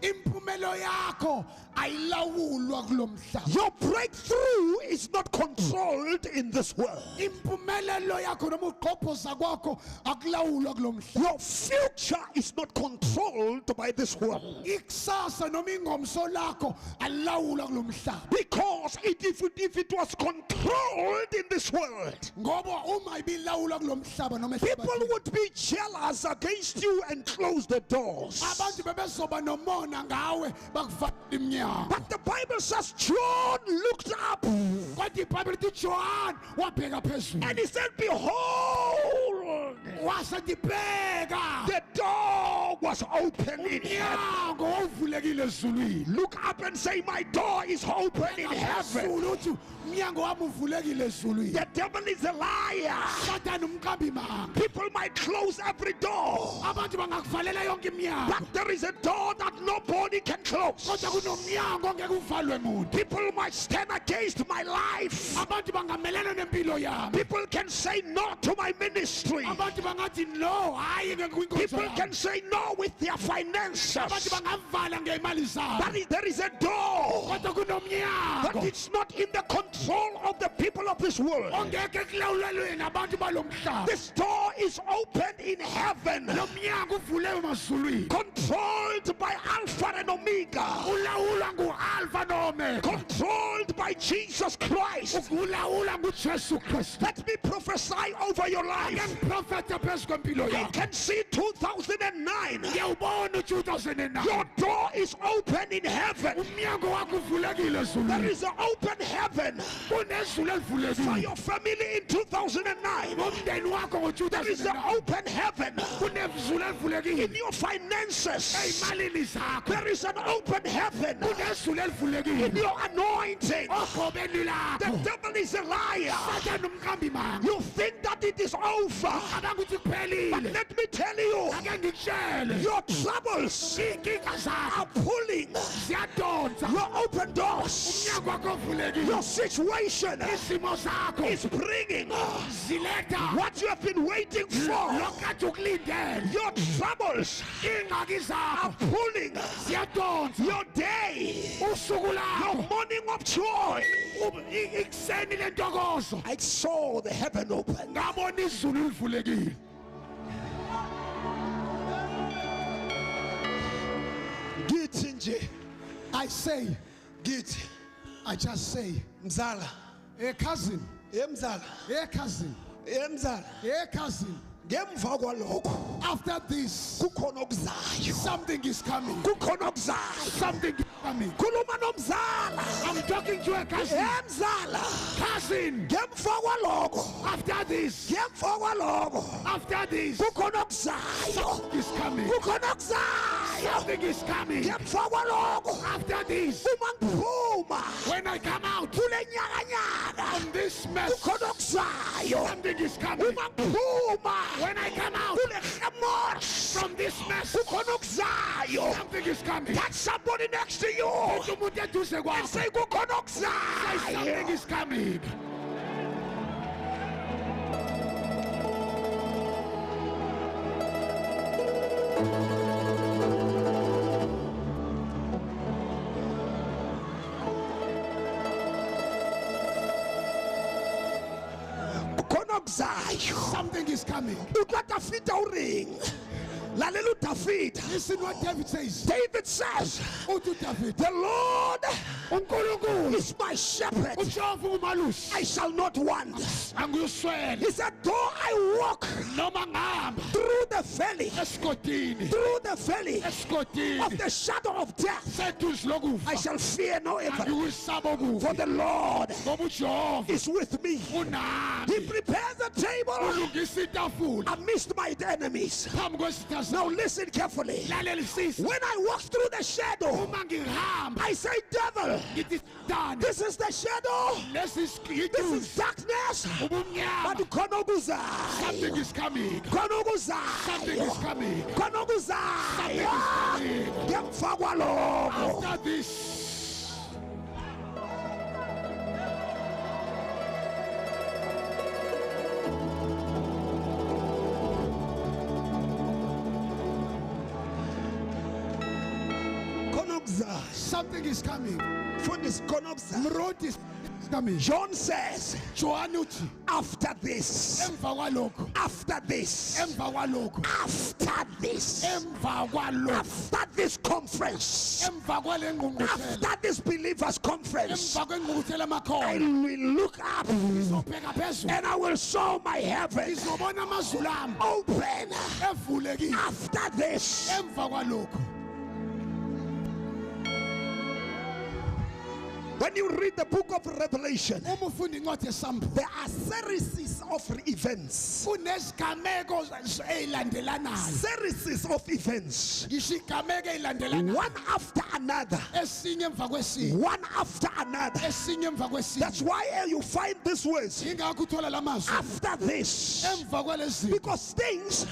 Imphumelo yakho ayilawulwa kulomhlaba. Your breakthrough is not controlled in this world. Impumelelo yakho noma uqhophoza kwakho akulawulwa kulomhlaba. Your future is not controlled by this world. Ikusasa noma ingomso lakho alilawulwa kulomhlaba. Because if it was controlled in this world, Ngoba uma ibilawulwa kulomhlaba noma people would be jealous against you and close the doors. abantu bebezoba nomona ngawe bakuvala iminyango. But the Bible says John looked up Kodwa iBhayibheli lithi John wabheka phezulu. and he said, behold, Wasethi bheka the door was open in heaven. umnyango uvulekile ezulwini. Look up and say, my door is open in heaven. Phezulu uthi umnyango wami uvulekile ezulwini. The devil is a liar. Sathana umqambi manga. People might close every door, Abantu bangakuvalela yonke iminyango. but there is a door that nobody can close. Kodwa kunomnyango ongeke uvalwe muntu. People might stand against my life. Abantu bangamelana nempilo yami. People can say no to my ministry. Abantu bangathi no, hayi ngekuyinkonzo People yami. can say no with their Abantu finances. bangavala ngeimali zabo. But there is a door, Kodwa kunomnyango but it's not in the control of the people of this world. ongeke kulawulelwe nabantu balomhlaba. This door is open in heaven, Lo mnyango uvule emazulwini. controlled by Alpha and Omega, Ulawulwa nguAlpha noOmega. controlled by Jesus Christ. Ulawulwa nguJesu Kristu. Let me prophesy over your life. Ngiprofetha phezu kwempilo I yakho. can see 2009. Ngiyawubona u-2009. Your door is open in heaven. Umnyango wakho uvulekile There ezulwini. is an open heaven Kunezulu for elivulekile. your family in 2009. Umndeni wakho There is an ngo-2009. open heven Kunezulu in elivulekile. your finances. Ey'malini zakho. There is an open heaven Kunezulu in elivulekile. your anointing. Ogobeni The lakho. devil is a liar. Sathana umqambi manga. You think that it is over. Cabanga ukuthi But kuphelile. let me tell you, Ake ngikutshele. your troubles Iy'nkinga zakho are pulling ziyadonsa. your open doors. Umnyango wakho uvulekile. Your situation Izimo zakho is bringing ziletha what you have been waiting for. lokade ukulindele. Your troubles Iy'ngxaki are zakho pulling ziyadonsa. your day, Usuku your lakho morning of joy. ikuseni lentokozo. I saw the heaven open. Ngabona izulu livulekile. Githi nje, I say, githi, I just say, mzala, hey cousin, mzala, cousin, mzala, cousin, ngemva kwalokho after this, kukhona okuzayo. something is coming. Kukhona okuzayo. Something is coming. Khuluma nomzala. I'm talking to a cousin. Mzala, Cousin, ngemva kwalokho, after this, ngemva kwalokho after this, kukhona okuzayo. something is coming. Kukhona okuzayo. Something is coming. Ngemva kwalokho After this, uma ngiphuma when I come out kule nyakanyaka from this mess, kukhona okuzayo. something is coming. Uma ngiphuma When I come out kule remorse from this mess, kukhona okuzayo. something is coming. Touch somebody next to you Umuntu eduze and kwakho. say kukhona Say something okuzayo. is coming. Kukhona okuzayo. Something is coming. Utlata fita uring. Lalela David. Listen what David says. David says, Uthi David, the Lord uNkulunkulu is my shepherd. uJehova umalusi I shall not want. angiyuswela He said, though I walk noma ngihamba through the valley, esigodini of the shadow of death, seduze lokufa I shall fear no evil. angikusaba For okubi the Lord ngoba uJehova is with me. unami He prepares a table ulungisa itafula amidst my enemies. phambi kwesitha Now listen carefully. lalelisisa When I walk through the shadow, uma ngihamba I say, devil, ngithi dani this is the shadow, lesi this isiduze is darkness. ubumnyama But khona okuzayo, something is coming khona something is okuzayo, coming khona okuzayo. Ngemva kwalokho, after this khona okuzayo. something is coming Fundis khona okuzayo. mroti is coming John says, John uthi after this, emva kwalokho after this, emva kwalokho after this, emva kwalokho after this conference, emva kwale ngqungquthela after this believers conference, emva kwengqungquthela I amakhono will look up ngizobheka phezulu and I will show my heaven ngizobona amazulu ami open. evulekile After this, emva kwalokho when you read the book of Revelation, uma ufunda incwadi yesambulo there are series of events. kunesigameko ezilandelanayo Series of events. ngisho igameko ezilandelanayo One after another. esinye emva kwesinye One after another. esinye emva kwesinye That's why you find these words. ingakho uthola lamazwi After this. emva kwalezi Because things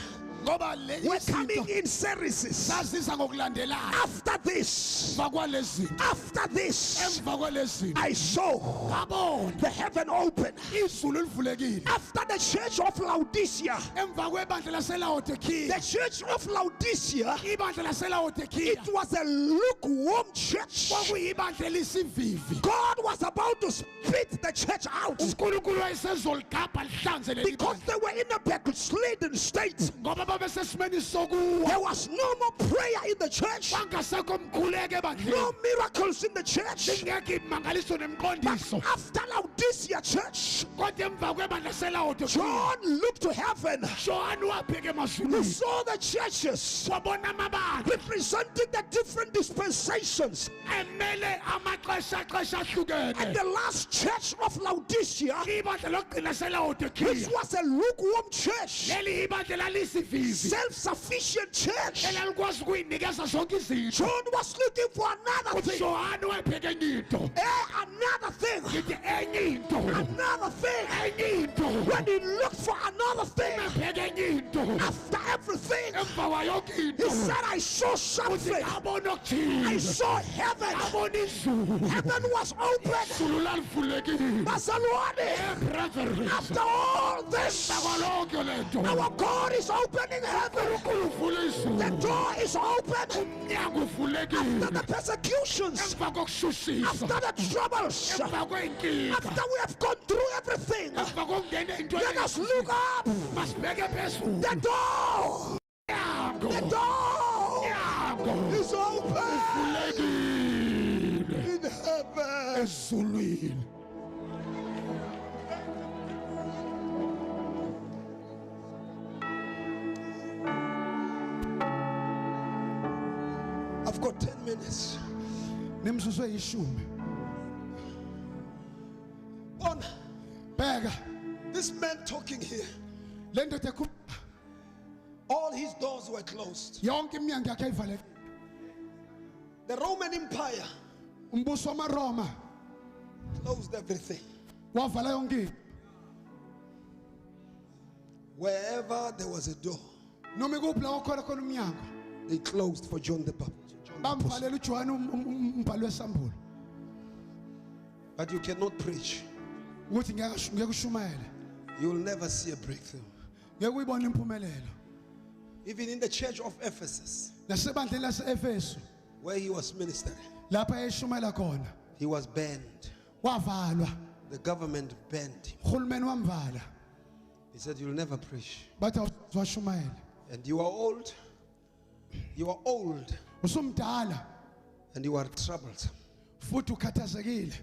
ngoba were coming izinto in series. sazisa ngokulandelana After this. emva kwalezi After this. emva kwalezi I saw ngabona the heaven open. izulu livulekile After the church of Laodicea. emva kwebandla The laselaodikiya church of Laodicea. ibandla laselaodikiya It was a lukewarm church. kwakuyibandla elisivivi God was about to spit the church out unkulunkulu wayesezoligabha lihlanze leli because bandla they were in a backslidden state. ngoba babesesimeni sokuwa There was no more prayer in the church, bangasekho mkhuleko ebandleni no miracles in the church. lingekho imangaliso nemqondiso After Laodicea church, kodwa emva kwebandla selaodikiya John looked to heaven. johani wabheka He emazulwini saw the churches wabona amabandla representing the different dispensations. emele amaxesha And ahlukene the last church of Laodicea, ibandla lokugcina which selaodikiya was a lukewarm church, leli ibandla lalisivivi self-sufficient church. elalikwazi ukuyinikeza zonke izinto John was looking for another thing. johani wayebheka enye into Another thing. ngithi enye into Another thing. enye into When he looked for another thing, ebheka enye into after everything, emva kwayonke into he said, I saw something. abona I okuthile saw heaven. abona izulu Heaven was open. izulu lalivulekile Bazalwane, brethren after all this, kwalonke le nto our God is opening heaven. unkulunkulu uvule izulu The door is open. umnyango uvulekile After the persecutions, emva kokushushiswa after the troubles, emva kwey'nkinga after we have gone through everything, emva kokungena into let us look up. masibheke phezulu The door, umnyango the door umnyango is open uvulekile in heaven. ezulwini I've got 10 minutes. nemizuzu eyishumi On bheka this man talking here, le ndoda ekhuluma all his doors were closed. yonke iminyango yakhe ayivalekile The Roman Empire umbuso wamaroma closed everything. wavala yonke into Wherever there was a door, noma ikuphi la wakhona khona umnyango they closed for John the Baptist. bamvalela uJohane umbhalo wesambulo But you cannot preach. ukuthi ngeke ushumayele You will never see a breakthrough. ngeke uyibone impumelelo Even in the church of Ephesus, nasebandleni lase-efeso where he was ministering, lapha eyeshumayela khona he was banned. wavalwa The government banned him. uhulumeni wamvala He said, you'll never preach. bathi washumayela And you are old, You are old usumdala and you are troublesome. futhi ukhathazekile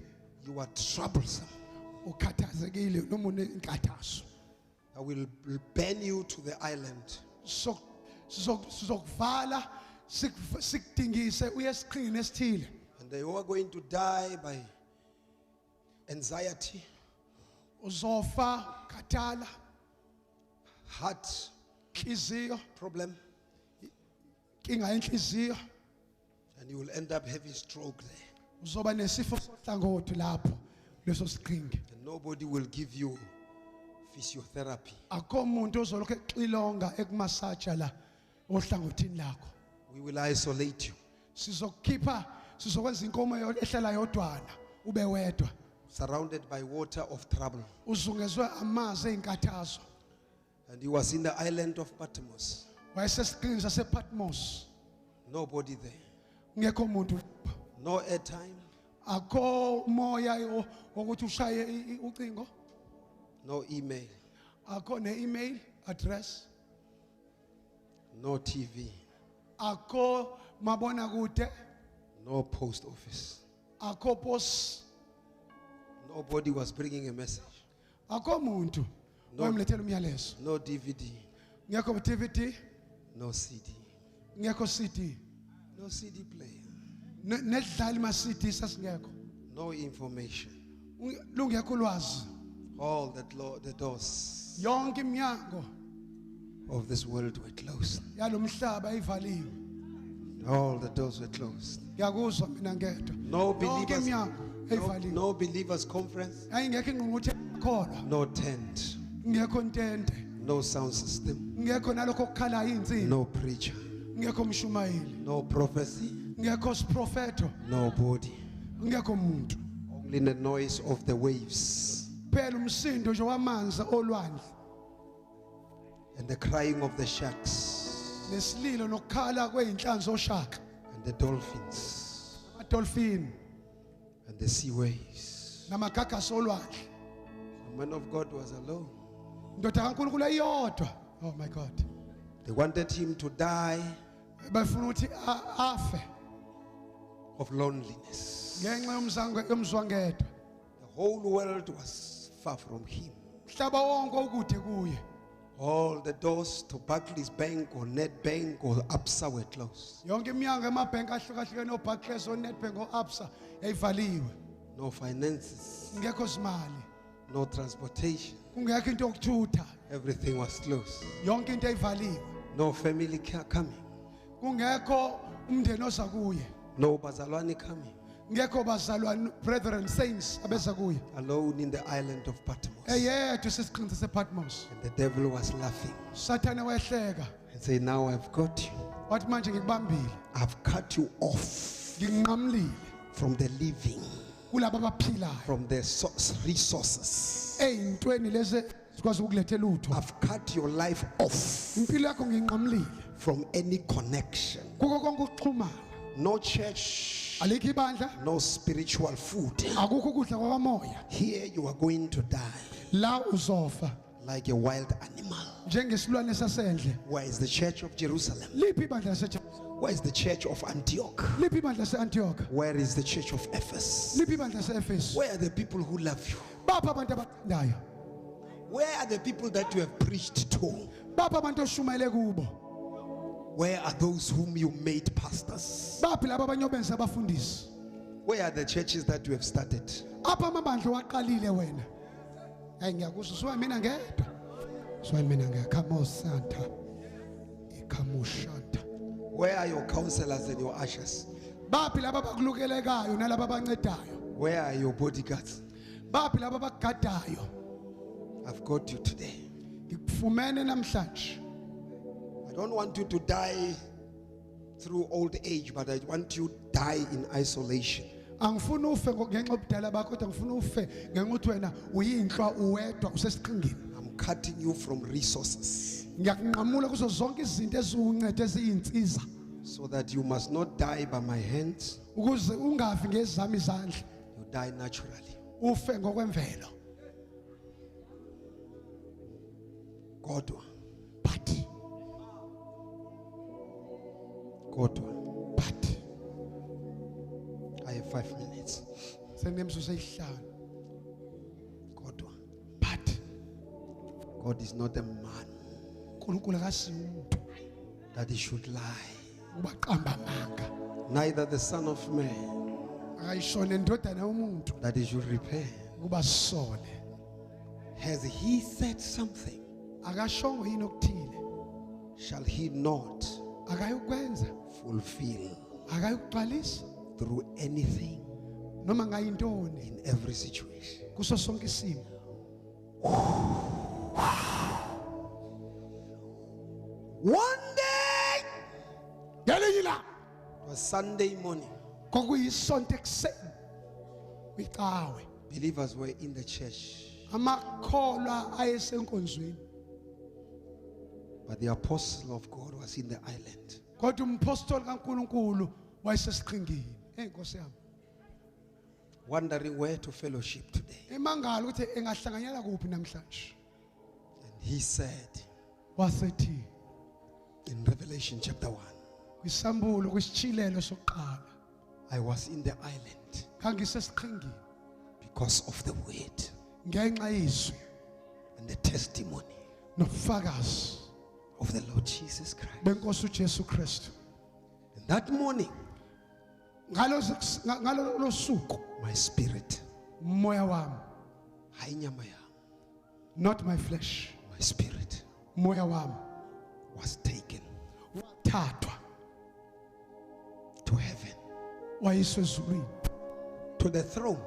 You are troublesome. ukhathazekile noma unenkathazo I will ban you to the island. sizokuvala sikudingise uye esiqhingini esithile And you are going to die by anxiety, uzofa khathala heart inhliziyo problem, inkinga yenhliziyo and you will end up having stroke there. uzoba nesifo sohlangothi lapho leso siqhingi And nobody will give you physiotherapy. akho umuntu ozolokho exilonga ekumasaja la ohlangothini lakho We will isolate you. sizokukwenza inkomo ehlala yodwana ube wedwa Surrounded by water of trouble. uzungezwe amazi einkathazo And he was in the island of Patmos. wayesesiqhingini sasePatmos Nobody there. ngekho umuntu lapho No airtime, akho umoya wokuthi ushaye ucingo no email, akho ne-email address no TV, akho mabona kude no post office. akho pos Nobody was bringing a message. akho muntu wayemlethela umyalezo No DVD, ngekho DVD no CD, ngekho CD no CD player, nedlali ma CD sasingekho no information. lungekho ulwazi All the doors yonke iminyango of this world were closed. yalomhlaba ivaliwe All the doors were closed. ngiyakuzwa mina ngedwa No yonke believers, iminyango eyivaliwe no believers conference, ayingekho ingqungquthe kholwa no tent, ngekho ntente no sound system, ngekho nalokho okukhalayo insimbi no preacher, ngekho mshumayeli no prophecy, ngekho siprofeto nobody. ngekho muntu Only the noise of the waves phela umsindo nje wamanzi olwandle and the crying of the sharks nesililo nokukhala kweinhlanzi oshaka and the dolphins amadolphin and the sea waves. namagagasi olwandle The man of God was alone. indoda kaNkulunkulu eyodwa oh my god They wanted him to die bafuna ukuthi afe of loneliness. ngenxa yomzwangedwa The whole world was far from him. mhlaba wonke ukude kuye All the doors to Barclays Bank or Nedbank or Absa were closed. yonke iminyango emabhenki ahlukahlukene oBarclays oNedbank oAbsa yayivaliwe No finances, ngekho zimali no transportation. kungekho into yokuthutha Everything was closed. yonke into ayivaliwe No family coming. kungekho umndeni oza kuye No bazalwane coming. ngekho bazalwane brethren saints abeza kuye Alone in the island of Patmos. eyedwa sesiqinisa sePatmos And the devil was laughing sathane wayehleka and say, now I've got you. wathi manje ngikubambile I've cut you off nginqamlile from the living, kulabo abaphilayo from the resources. eyintweni lezi sikwazi ukulethela utho I've cut your life off impilo yakho nginqamlile from any connection. kuko konke ukuxhumana No church, alikho ibandla no spiritual food. akukho ukudla kwakamoya Here you are going to die la uzofa like a wild animal. njengesilwane sasendle Where is the church of Jerusalem? liphi ibandla laseJerusalem Where is the church of Antioch? liphi ibandla lase-Antioch Where is the church of Ephesus? liphi ibandla lase-Efesu Where are the people who love you? bapha abantu abathandayo Where are the people that you have preached to? bapha abantu oshumayele kubo Where are those whom you made pastors? baphi laba abanye obenza abafundisi Where are the churches that you have started? apha amabandla waqalile wena hayi ngiyakuzwa suwaye mina ngedwa suwaye mina ngekhamo santa ikhamo shanta Where are your counselors and your ushers? baphi laba abakulukelekayo nalaba abancedayo Where are your bodyguards? baphi laba abakugadayo I've got you today. ngikufumene namhlanje I don't want you to die through old age, but I want you to die in isolation. angifuni ufe ngenxa obudala bakho kodwa ngifuna ufe ngenxa ukuthi wena uyinhlwa uwedwa usesiqingini I'm cutting you from resources ngiyakunqamula kuzo zonke izinto eziwuncede eziyinsiza so that you must not die by my hands, ukuze ungafi ngezami izandla you die naturally. ufe ngokwemvelo Kodwa but Kodwa, but I have 5 minutes. senemizuzu eyihlanu. Kodwa, But God is not a man uNkulunkulu akasiyi umuntu that he should lie. uba qamba amanga. Neither the Son of Man Akayishona indodana yomuntu that he should repent. kuba sisole. Has he said something? Akashongo yini okuthile? Shall he not Akayokwenza, fulfill akayokugcwalisa through anything noma ngayintoni in every situation? kuso sonke isimo. One day, Ngelinye ilanga it was Sunday morning, kwakuyisonto ekuseni kwicawe. believers were in the church, Amakholwa ayesenkonzweni but the apostle of God was in the island. kodwa umpostoli kaNkuluNkulu wayesesiqhingini. Nkosi yami. Wondering where to fellowship today. Emangala ukuthi engahlanganyela kuphi namhlanje. And he said Wasethi in Revelation chapter 1, kwisambulo kwisitshilelo sokuqala I was in the island kangisesiqhingini because of the word ngenxa yezwi and the testimony nobufakazi of the Lord Jesus Christ. benkosi uJesu Kristu. And that morning, Ngalo suku my spirit, moya wami, hayi inyama yami, not my flesh, my spirit moya wami was taken wathathwa to heaven, wayiswa ezulwini to the throne.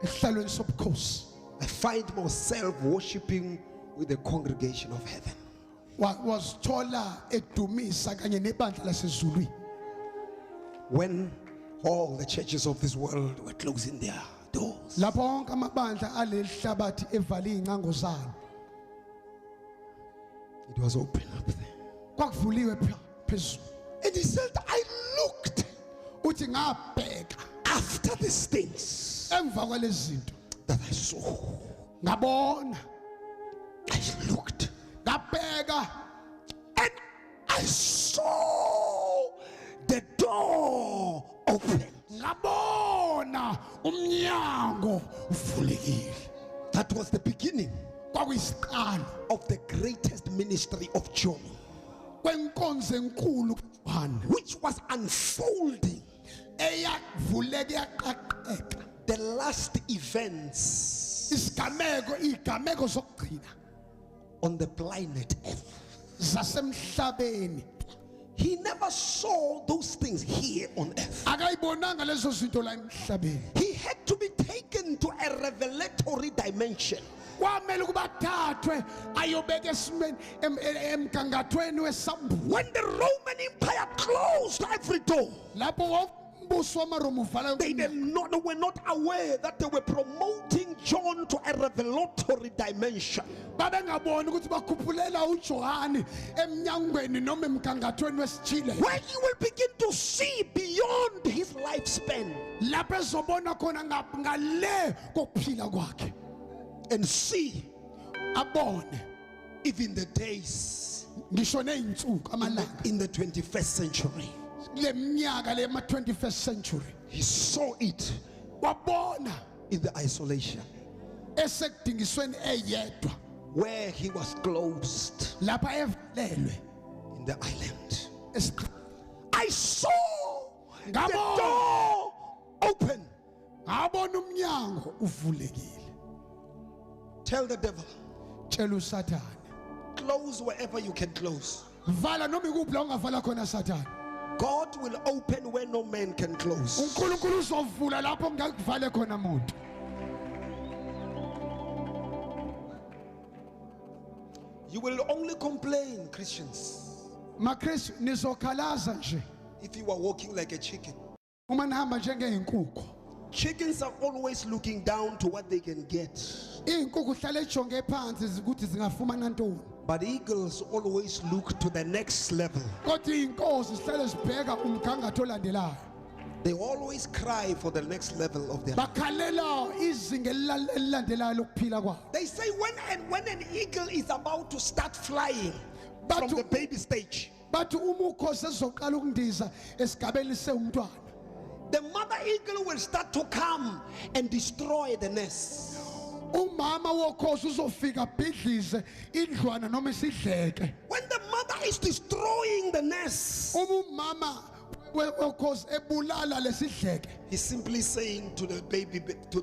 esihlalweni sobukhosi. I find myself worshiping with the congregation of heaven. Wazithola edumisa kanye nebandla lasezulwini When all the churches of this world were closing their doors, lapho wonke amabandla aleli hlabathi evale iy'ncango zalo. it was open up there. Kwakuvuliwe phezulu. And he said, I looked Uthi ngabheka after these things emva kwalezi zinto that I saw. ngabona I looked ngabheka and I saw the door open. ngabona umnyango uvulekile. That was the beginning Kwakuyisiqalo of the greatest ministry of John, kwenkonzo enkulu kaJohane which was unfolding eyavuleka yaqaqeka. the last events Izigameko zokugcina on the planet Earth. zasemhlabeni. He never saw those things here on earth. Akayibonanga lezo zinto la emhlabeni. He had to be taken to a revelatory dimension. Kwamele ukuba thathwe ayobeka esimeni emgangathweni wesambulo. When the Roman Empire closed every door, Lapho umbuso wamaRoma uvala they were not aware that they were promoting John to a revelatory dimension. babengaboni ukuthi bakhuphulela uJohane emnyangweni noma emgangathweni wesithile. Where he will begin to see beyond his lifespan Lapho ezobona khona ngale kokuphila kwakhe. and see Abone even the days ngisho ney'nsuku amalanga in the 21st century. le minyaka le ma 21st century. He saw it Wabona in the isolation esekudingisweni eyedwa where he was closed lapha evalelwe in the island. esiqhingini. I saw the Ngabona. door open. Ngabona umnyango uvulekile. Tell the devil, Tshela uSathane, close wherever you can close. vala noma ikuphi la ungavala khona Sathane. God will open where no man can close. uNkulunkulu uzovula lapho ngakuvale khona umuntu. You will only complain, Christians, MaKristu nizokhalaza nje if you are walking like a chicken. uma nihamba njengey'nkukhu. Chickens are always looking down to what they can get, Iy'nkukhu hlale ejonge phansi ukuthi zingafumana ntoni. but eagles always look to the next level. Kodwa iy'nkosi zihlale zibheka umgangatho olandelayo. They always cry for the next level of their life. Bakhalela izinga elilandelayo lokuphila kwabo. They say when an eagle is about to start flying But from to- the baby stage, bathi uma ukhosi ezoqala ukundiza esigabeni sewumntwana the mother eagle will start to come and destroy the nest. umama wokhosi uzofika bhidlize indlwana noma isidleke When the mother is destroying the nest, uma umama wokhosi ebulala lesidleke he's simply saying to the baby, to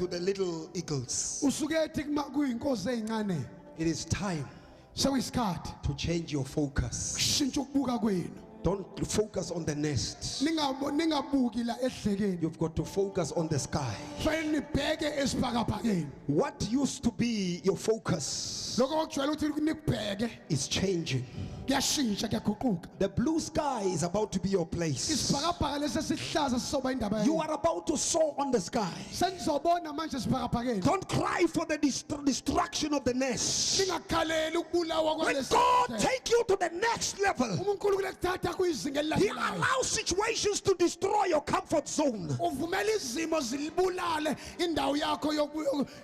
the little eagles, usuke ethi kuma kuyinkosi ezincane it is time sekuyisikhathi to change your focus. shintsha ukubuka kwenu Don't focus on the nest. ningabuki la edlekeni You've got to focus on the sky. fanele nibheke esibhakabhakeni What used to be your focus lokho okujwayele ukuthi nikubheke is changing. kuyashintsha kuyaguquka The blue sky is about to be your place. isibhakabhaka lesesihlaza sizoba indaba You yakho are about to soar on the sky. senizobona manje esibhakabhakeni Don't cry for the destruction of the nest. ningakhaleli ukubulawa When kwalesi God take you to the next level, uNkulunkulu ekuthatha kuyizinga He elilandelayo allows situations to destroy your comfort zone. uvumela izimo zilibulale indawo yakho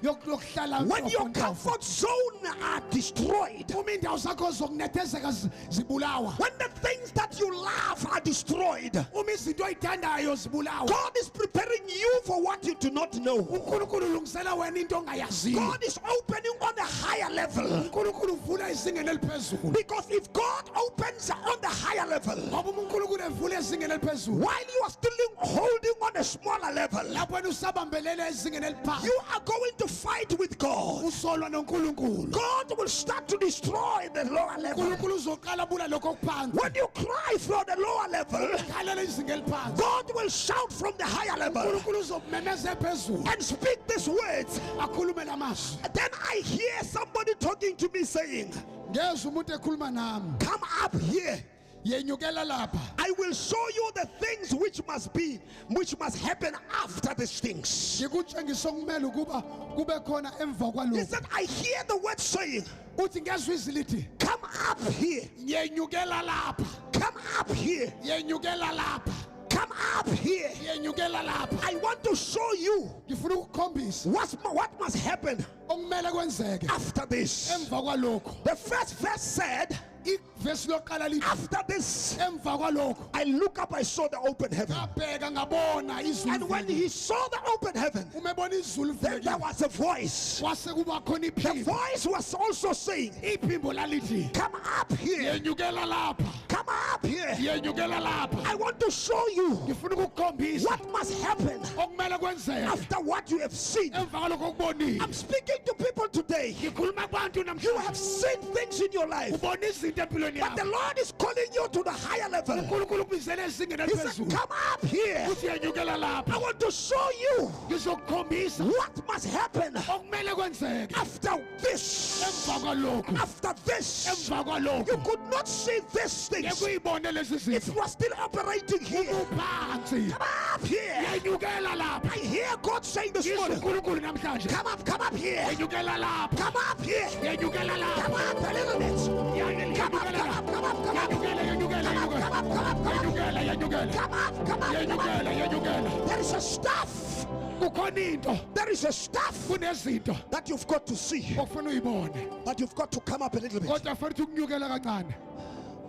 yokuhlala When your ntofontofo. comfort zone are destroyed, uma indawo zakho zokunethezeka zibulawa when the things that you love are destroyed, uma izinto oyithandayo zibulawa God is preparing you for what you do not know. uNkulunkulu ulungisela wena into ongayaziyo God is opening on a higher level. uNkulunkulu uvula izingeni eliphezulu Because if God opens on the higher level, ngoba uNkulunkulu evula izingeni eliphezulu while you are still holding on a smaller level, lapho wena usabambelele ezingeni eliphansi you are going to fight with God. usolwa noNkulunkulu God will start to destroy the lower level. uNkulunkulu uzoqala bula lokho okuphansi When you cry from the lower level, khalela izinga eliphansi God will shout from the higher level uNkulunkulu uzomemeza phezulu and speak these words. akhulume lamazwi Then I hear somebody talking to me saying, ngezwe umuntu ekhuluma nami come up here. yenyukela lapha I will show you the things which must happen after these things. ngikutshengisa okumele ukuba kube khona emva He kwalokho said, I hear the word saying, uthi ngezwe izwi lithi come up here. yenyukela lapha Come up here. yenyukela lapha Come up here. yenyukela lapha I want to show you ngifuna ukukhombisa what must happen okumele kwenzeke after this. emva kwalokho The first verse said, ivesi lokuqala lithi after this, emva kwalokho I look up, I saw the open heaven. ngabheka ngabona izulu And when he saw the open heaven, uma ebona izulu then there livulekile was a voice. kwase kuba khona The iphimbo voice was also saying, iphimbo lalithi come up here. yenyukela lapha Come up here. yenyukela lapha I want to show you ngifuna ukukukhombisa what must happen okumele kwenzeke after what you have seen. emva kwalokho okubonile I'm speaking to people today. ngikhuluma kubantu You have namhlanje seen things in your life, ubona izinto empilweni but the yakho Lord is calling you to the higher level. uNkulunkulu ubizele ezingeni He said, eliphezulu come up here. uthi yenyukela lapha I want to show you ngizokukhombisa what must happen okumele kwenzeke after this. emva kwalokho After this, emva you kwalokho could not see these things ngekuyibone lezi if zinto you are still operating here. uphansi Come up here. yenyukela lapha I hear God saying this ngisho morning, uNkulunkulu namhlanje come up here. yenyukela lapha Come up here. yenyukela Come lapha up a little bit. Come up, come up, come up, come up. yenyukela yenyukela Come up, come up, come up, come up. yenyukela yenyukela Come up, come up, come yenyukela up. yenyukela There is a stuff. kukhona into There is a stuff kunezinto that you've got to see, okufuna uyibone but you've got to come up a little bit. kodwa fanele ukunyukela kancane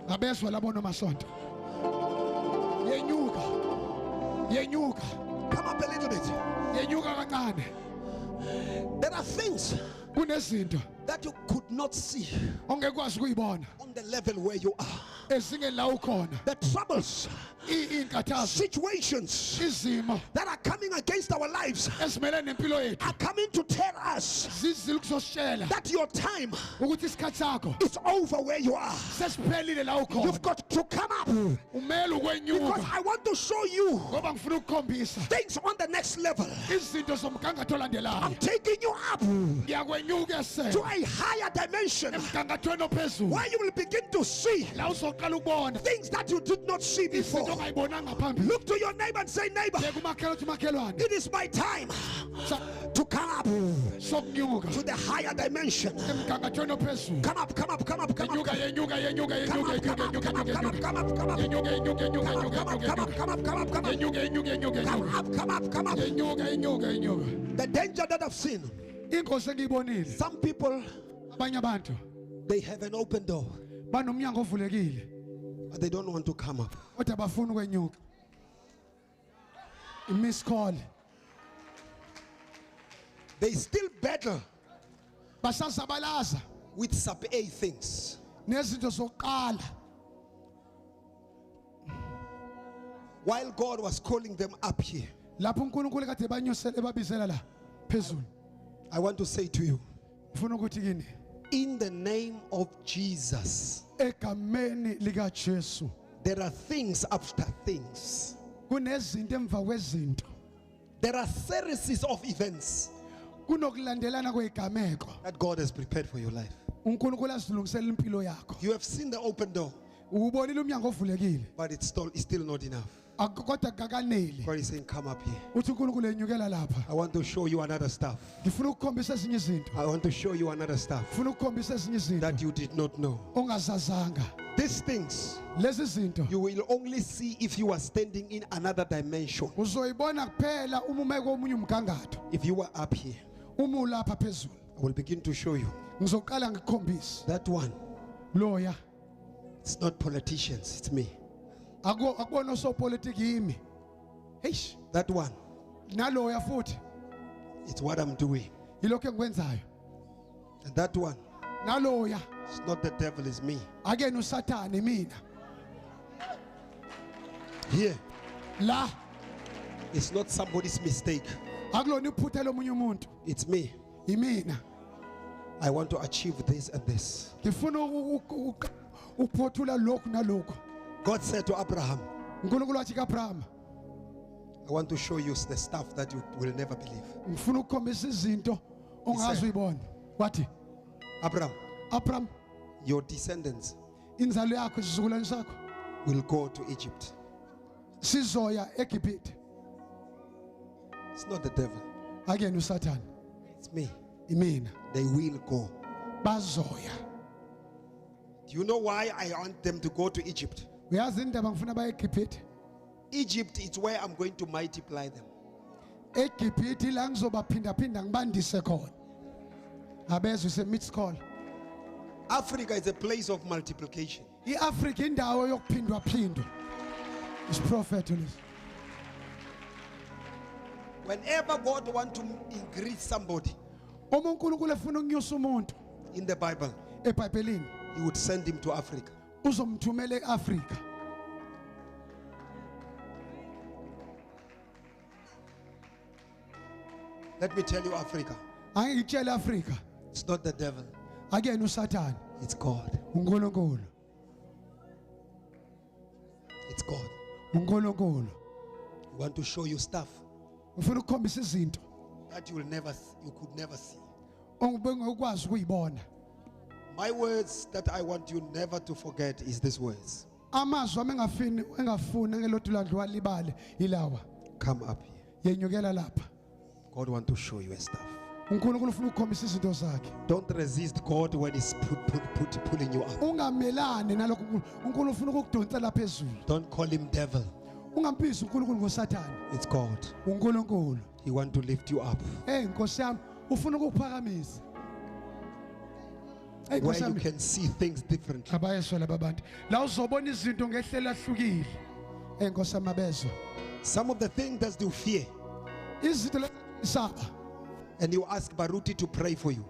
ngabezwe labona masonto yenyuka yenyuka Come up a little bit. yenyuka kancane There are things kunezinto that you could not see ongekwazi ukuyibona on the level where you are. ezingeni la ukhona The troubles, inkathazo situations izimo that are coming against our lives ezimelene nempilo yethu are coming to tell us zizile ukuzositshela that your time ukuthi isikhathi sakho is over where you are. sesiphelile la ukhona You've got to come up umele because ukwenyuka I want to show you ngoba ngifuna ukukhombisa things on the next level. izinto zomgangatho I'm olandelayo taking you up ngiyakwenyuka to esele a higher dimension emgangathweni ophezulu where you will begin to see la uzoqala ukubona things that you did not see izinto before. ongayibonanga phambili Look to your neighbor and say, neighbor, yeka umakhelwane uthi makhelwane it is my time to come up sokunyuka to the higher dimension. emgangathweni ophezulu Come up, come up, come up, come up. yenyuka yenyuka yenyuka Come yenyuka up, come yenyuka up, yenyuka come up, come up, come up, come up. yenyuka yenyuka yenyuka Come up, yenyuka come up, come up, come up, come up. yenyuka yenyuka yenyuka Come yenyuka up, come up, come up. yenyuka yenyuka yenyuka The danger that I've seen. ingozi engiyibonile Some people, abanye abantu they have an open door. banomnyango ovulekile but they don't want to come up. kodwa bafuna ukwenyuka. Miss call. They still battle Basasabalaza with sub A things. nezinto zokuqala. While God was calling them up here, Lapho uNkulunkulu kade banyusele babizela la phezulu. I want to say to you, Ufuna ukuthi kini in the name of Jesus, egameni lika Jesu there are things after things. kunezinto emva kwezinto. There are series of events Kunokulandelana kwegameko. that God has prepared for your life. uNkulunkulu azilungisela impilo yakho. You have seen the open door, Ubonile umnyango ovulekile. but it's still not enough. Kodwa kakaneli. God is saying, come up here. Uthi uNkulunkulu enyukela lapha. I want to show you another stuff. Ngifuna ukukhombisa ezinye izinto. I want to show you another stuff Ngifuna ukukhombisa ezinye izinto that you did not know. ongazazanga. These things Lezi zinto you will only see if you are standing in another dimension. uzoyibona kuphela uma ume komunye umgangatho. If you are up here, Uma ulapha phezulu. I will begin to show you. Ngizoqala ngikukhombisa. That one, Loya it's not politicians, it's me. akubona osopolitiki yimi. Eish, That one, naloya futhi it's what I'm doing. yilokho engikwenzayo. And that one, Naloya it's not the devil, it's me. akena uSathane mina. Here, La it's not somebody's mistake, akulona iphutha lomunye umuntu. it's me. Imina. I want to achieve this and this. Ngifuna ukuphothula lokhu nalokhu. God said to Abraham, uNkulunkulu wathi kaAbraham, I want to show you the stuff that you will never believe. ngifuna ukukhombisa izinto ongazi uyibona. Wathi, Abraham, Abraham, your descendants inzalo yakho isizukulwane sakho will go to Egypt. sizoya eGibhithe. It's not the devil, Akena uSathane. it's me. Imina. They will go. Bazoya. Do you know why I want them to go to Egypt? Uyazi indaba ngifuna baye eGibhithe. Egypt is where I'm going to multiply them. eGibhithe la ngizobaphinda phinda ngibandise khona. Abezwe ise mixed call. Africa is a place of multiplication. iAfrika indawo yokuphindwa phindwa. Is prophet ulis. Whenever God wants to increase somebody Uma uNkulunkulu efuna ukunyusa umuntu in the Bible, eBhayibhelini He would send him to Africa. uzomthumela eAfrika. Let me tell you, Africa, Angikutshela Afrika. it's not the devil, Akena uSathane. it's God. uNkulunkulu. It's God. uNkulunkulu. We want to show you stuff Ngifuna ukukhombisa izinto that you could never see. ongibengekwazi ukuyibona. My words that I want you never to forget is these words. Amazwi engafuni ngelodu ladlu walibale ilawa. Come up here. Yenyukela lapha. God wants to show you a stuff. uNkulunkulu ufuna ukukhombisa izinto zakhe. Don't resist God when He's pulling you up. Ungamelane nalokho uNkulunkulu ufuna ukukudonsela phezulu. Don't call Him devil. Ungamphisi uNkulunkulu ngoSathane. It's God. uNkulunkulu. He wants to lift you up. Hey Nkosi yami ufuna ukuphakamisa. Hey Where Nkosi you yami can see things differently. abayeswa laba bantu. La uzobona izinto ngehlela hlukile. Hey Nkosi yami abezwa. Some of the things that you fear, Izinto lesaba. and you ask Baruti to pray for you.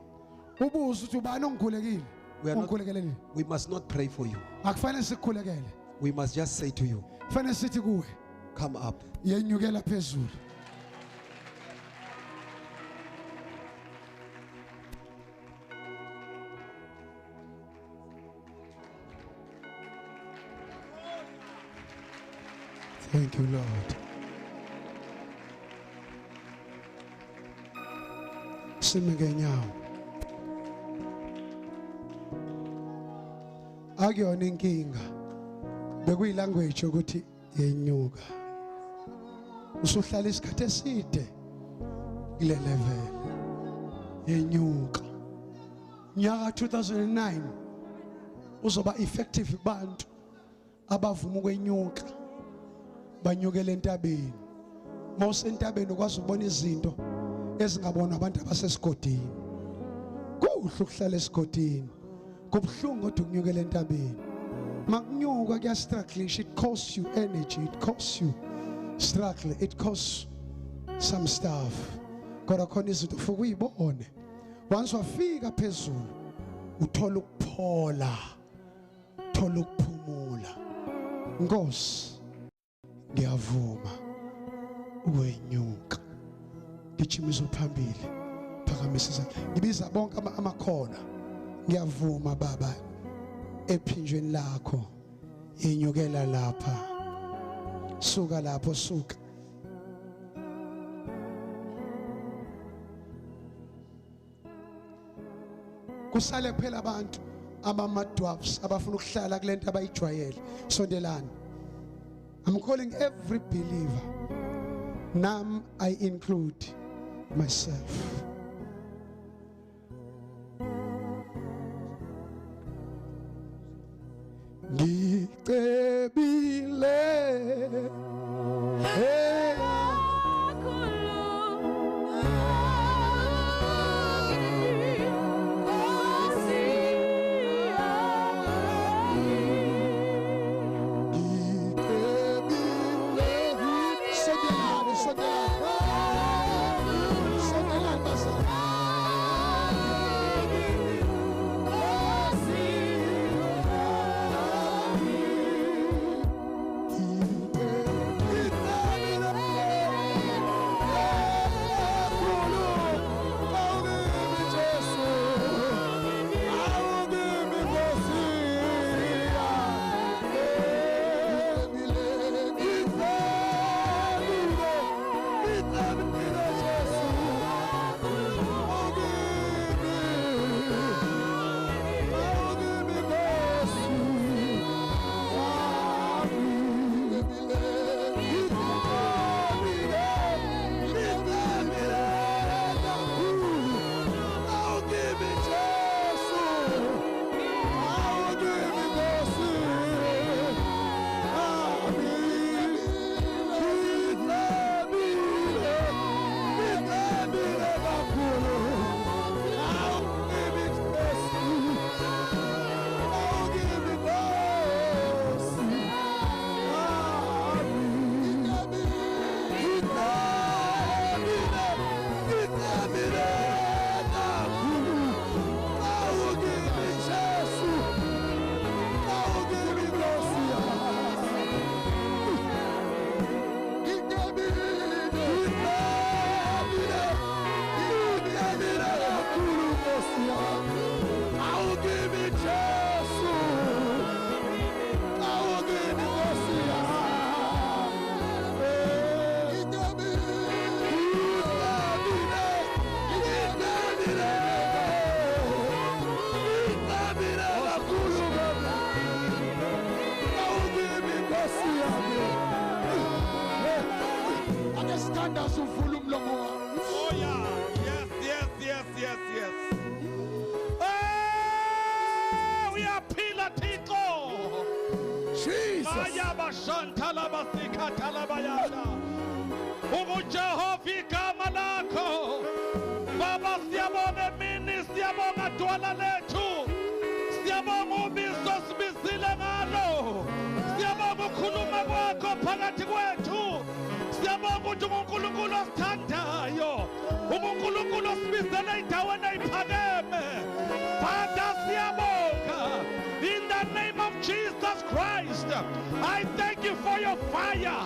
Ubuza ukuthi ubani ongikhulekile? We are not- Ongikhulekelile. We must not pray for you. Akufanele sikukhulekele. We must just say to you, Kufanele sithi kuwe come up. yenyukela phezulu. Thank you, Lord. Sime ngenyawo. Akuyona inkinga. Bekuyilanguage ukuthi yenyuka. Usuhlala isikhathi eside kule level. Yenyuka. Nyaka 2009 uzoba effective kubantu abavuma ukwenyuka. Banyukele entabeni. Mawusentabeni ukwazi ukubona izinto ezingabonwa abantu abasesigodini. Kuhle ukuhlala esigodini. Kubhlungu ukuthi ukunyukela entabeni. Makunyuka kuya struggleish, it costs you energy, it costs you struggle, it costs some stuff. Kodwa khona izinto ufike uyibone. Once wafika phezulu uthola ukuphola, uthola ukuphumula. Nkosi ngiyavuma ukwenyuka. Gijimisa phambili, phakamisa izandla. Ngibiza bonke amakhona. Ngiyavuma baba ephinjweni lakho inyukela lapha. Suka lapho suka. Kusale kuphela abantu abama-dwarfs abafuna ukuhlala kulento abayijwayele. Sondelani. I'm calling every believer. Nam I include myself. Ngicebile Oh yeah, yes. We are Pila Tico. Jesus. Maya Bashantala Basika Talabayana. Ugu Jehovah Malako. Baba Siabonga Mini Siabonga Tuala Letu. Siabonga Bisos Bisilangalo. Siabonga Kuluma Wako Pagati Wetu. Siabonga Tumunkulukulo Tandayo. Umunkulukulo Smisaleta when I Pademe. Father Siabonga. In the name of Jesus Christ, I thank you for your fire.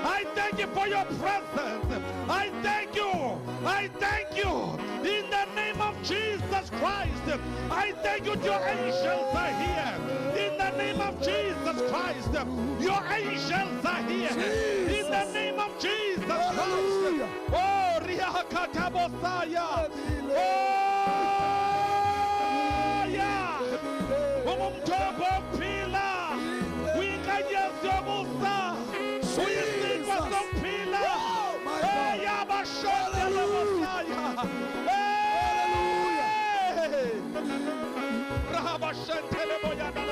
I thank you for your presence. I thank you. In the name of Jesus Christ, I thank you. Your angels are here. In the name of Jesus Christ, your angels are here. In the name of Jesus Christ. Oh, Riakatabosaya. Oh, yeah. Umumtobo pila. We can just yobusa. We sing for some pila. Hey, Yabashota Labosaya. Hey. Rahabashente Leboyana.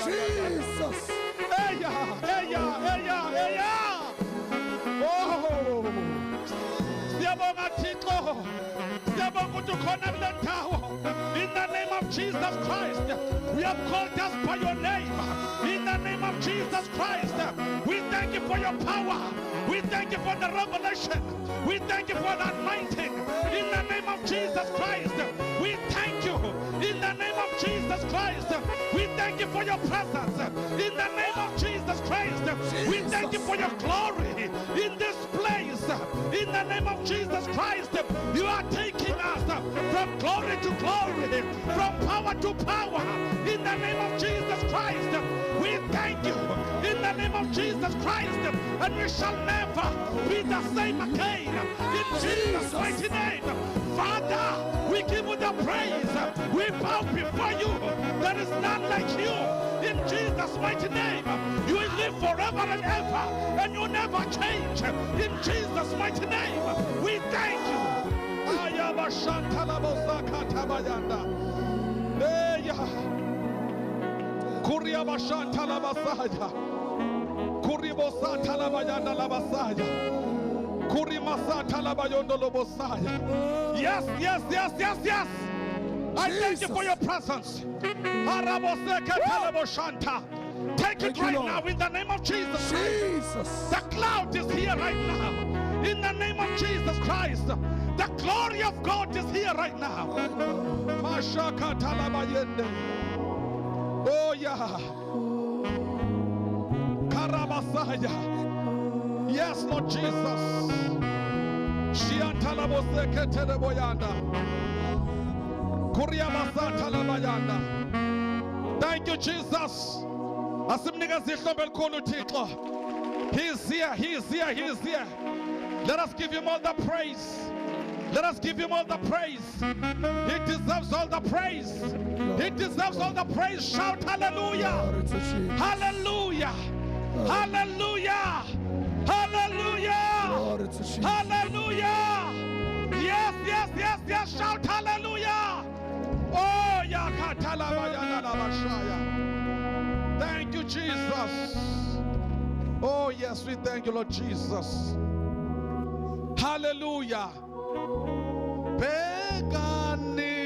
Jesus. Hey, yeah. Oh. Siyabonga Thixo. Siyabonga ukuthi ukhona kule ndawo. In the name of Jesus Christ. have called us by your name. In the name of Jesus Christ, we thank you for your power. We thank you for the revelation. We thank you for the anointing. In the name of Jesus Christ, we thank you. In the name of Jesus Christ, we thank you for your presence. In the name of Jesus Christ, we thank you for your glory in this place. In the name of Jesus Christ, you are taking us from glory to glory, from power to power. In the name of Jesus Christ, we thank you. In the name of Jesus Christ, and we shall never be the same again. In Jesus' mighty name, Father, we give you the praise. We bow before you. There is none like you. In Jesus' mighty name, you will live forever and ever, and you never change. In Jesus' mighty name, we thank you. Yes, yes, yes, yes, yes. I thank you for your presence. Take it right now in the name of Jesus Christ. The cloud is here right now. In the name of Jesus Christ. The glory of God is here right now. Oh yeah. Karabasaya. Yes, Lord Jesus. Thank you, Jesus. He is here, he is here, he is here. Let us give him all the praise. Let us give him all the praise. He deserves all the praise. He deserves all the praise. Shout hallelujah. Hallelujah. Hallelujah. Hallelujah. Hallelujah. Yes, yes, yes, yes. Shout hallelujah. Oh, thank you, Jesus. Oh, yes, we thank you, Lord Jesus. Hallelujah. Pegani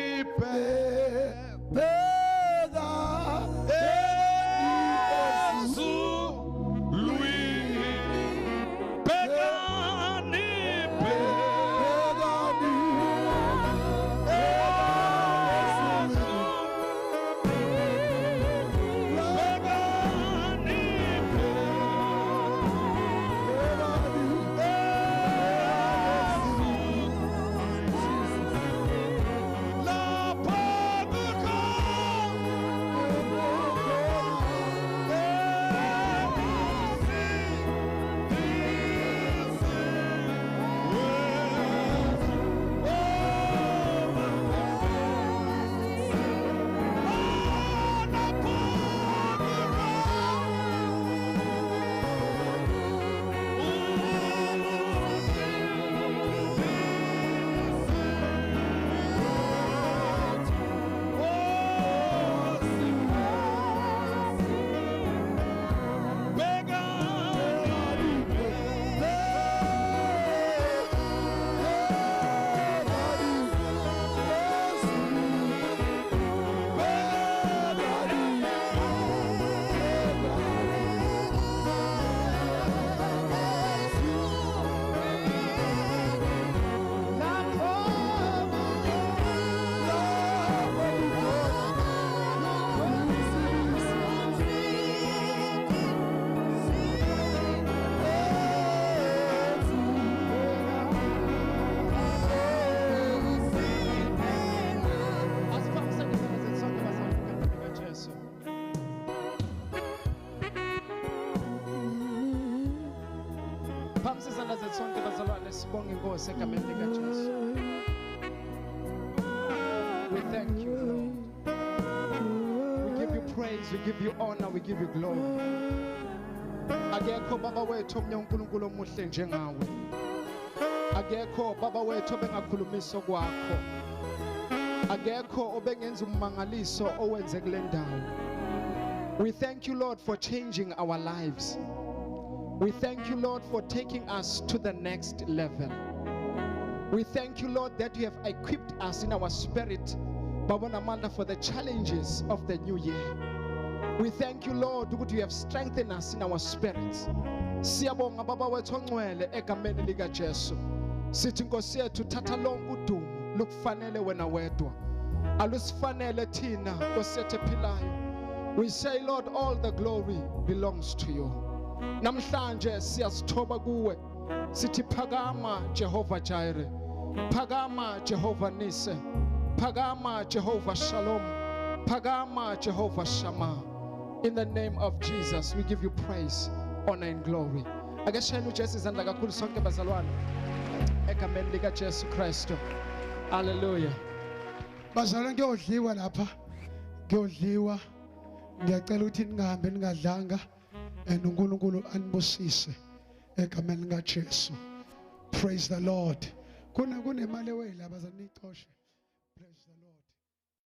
We thank you, Lord. We give you praise, we give you honor, we give you glory. Akekho baba wethu omnye uNkulunkulu omuhle njengawe. Akekho baba wethu obengakhulumisa kwakho. Akekho obengenza ummangaliso owenze kule ndawo. We thank you, Lord, for changing our lives. We thank you, Lord, for taking us to the next level. We thank you, Lord, that you have equipped us in our spirit babona amandla for the challenges of the new year. We thank you, Lord, ukuthi you have strengthened us in our spirits. Siyabonga baba wethu ongcwele egameni lika Jesu. Sithi Nkosi yethu thatha lonke udumo lukufanele wena wedwa. Alusifanele thina Nkosi yethu ephilayo. We say, Lord, all the glory belongs to you. Namhlanje siyasithoba kuwe. Sithi phakama Jehovah Jireh. Phakama Jehovah Nise. Phakama Jehovah Shalom. Phakama Jehovah Shammah. In the name of Jesus, we give you praise, honor and glory. Akashayina uJesu izandla kakhulu sonke bazalwane. Egameni lika Jesu Kristu. Hallelujah. Bazalwane kuyodliwa lapha. Kuyodliwa. Ngiyacela ukuthi ningahambe ningadlanga and uNkulunkulu anibusise egameni lika Jesu. Praise the Lord. Kunemali ewela bazalwane ixoshe.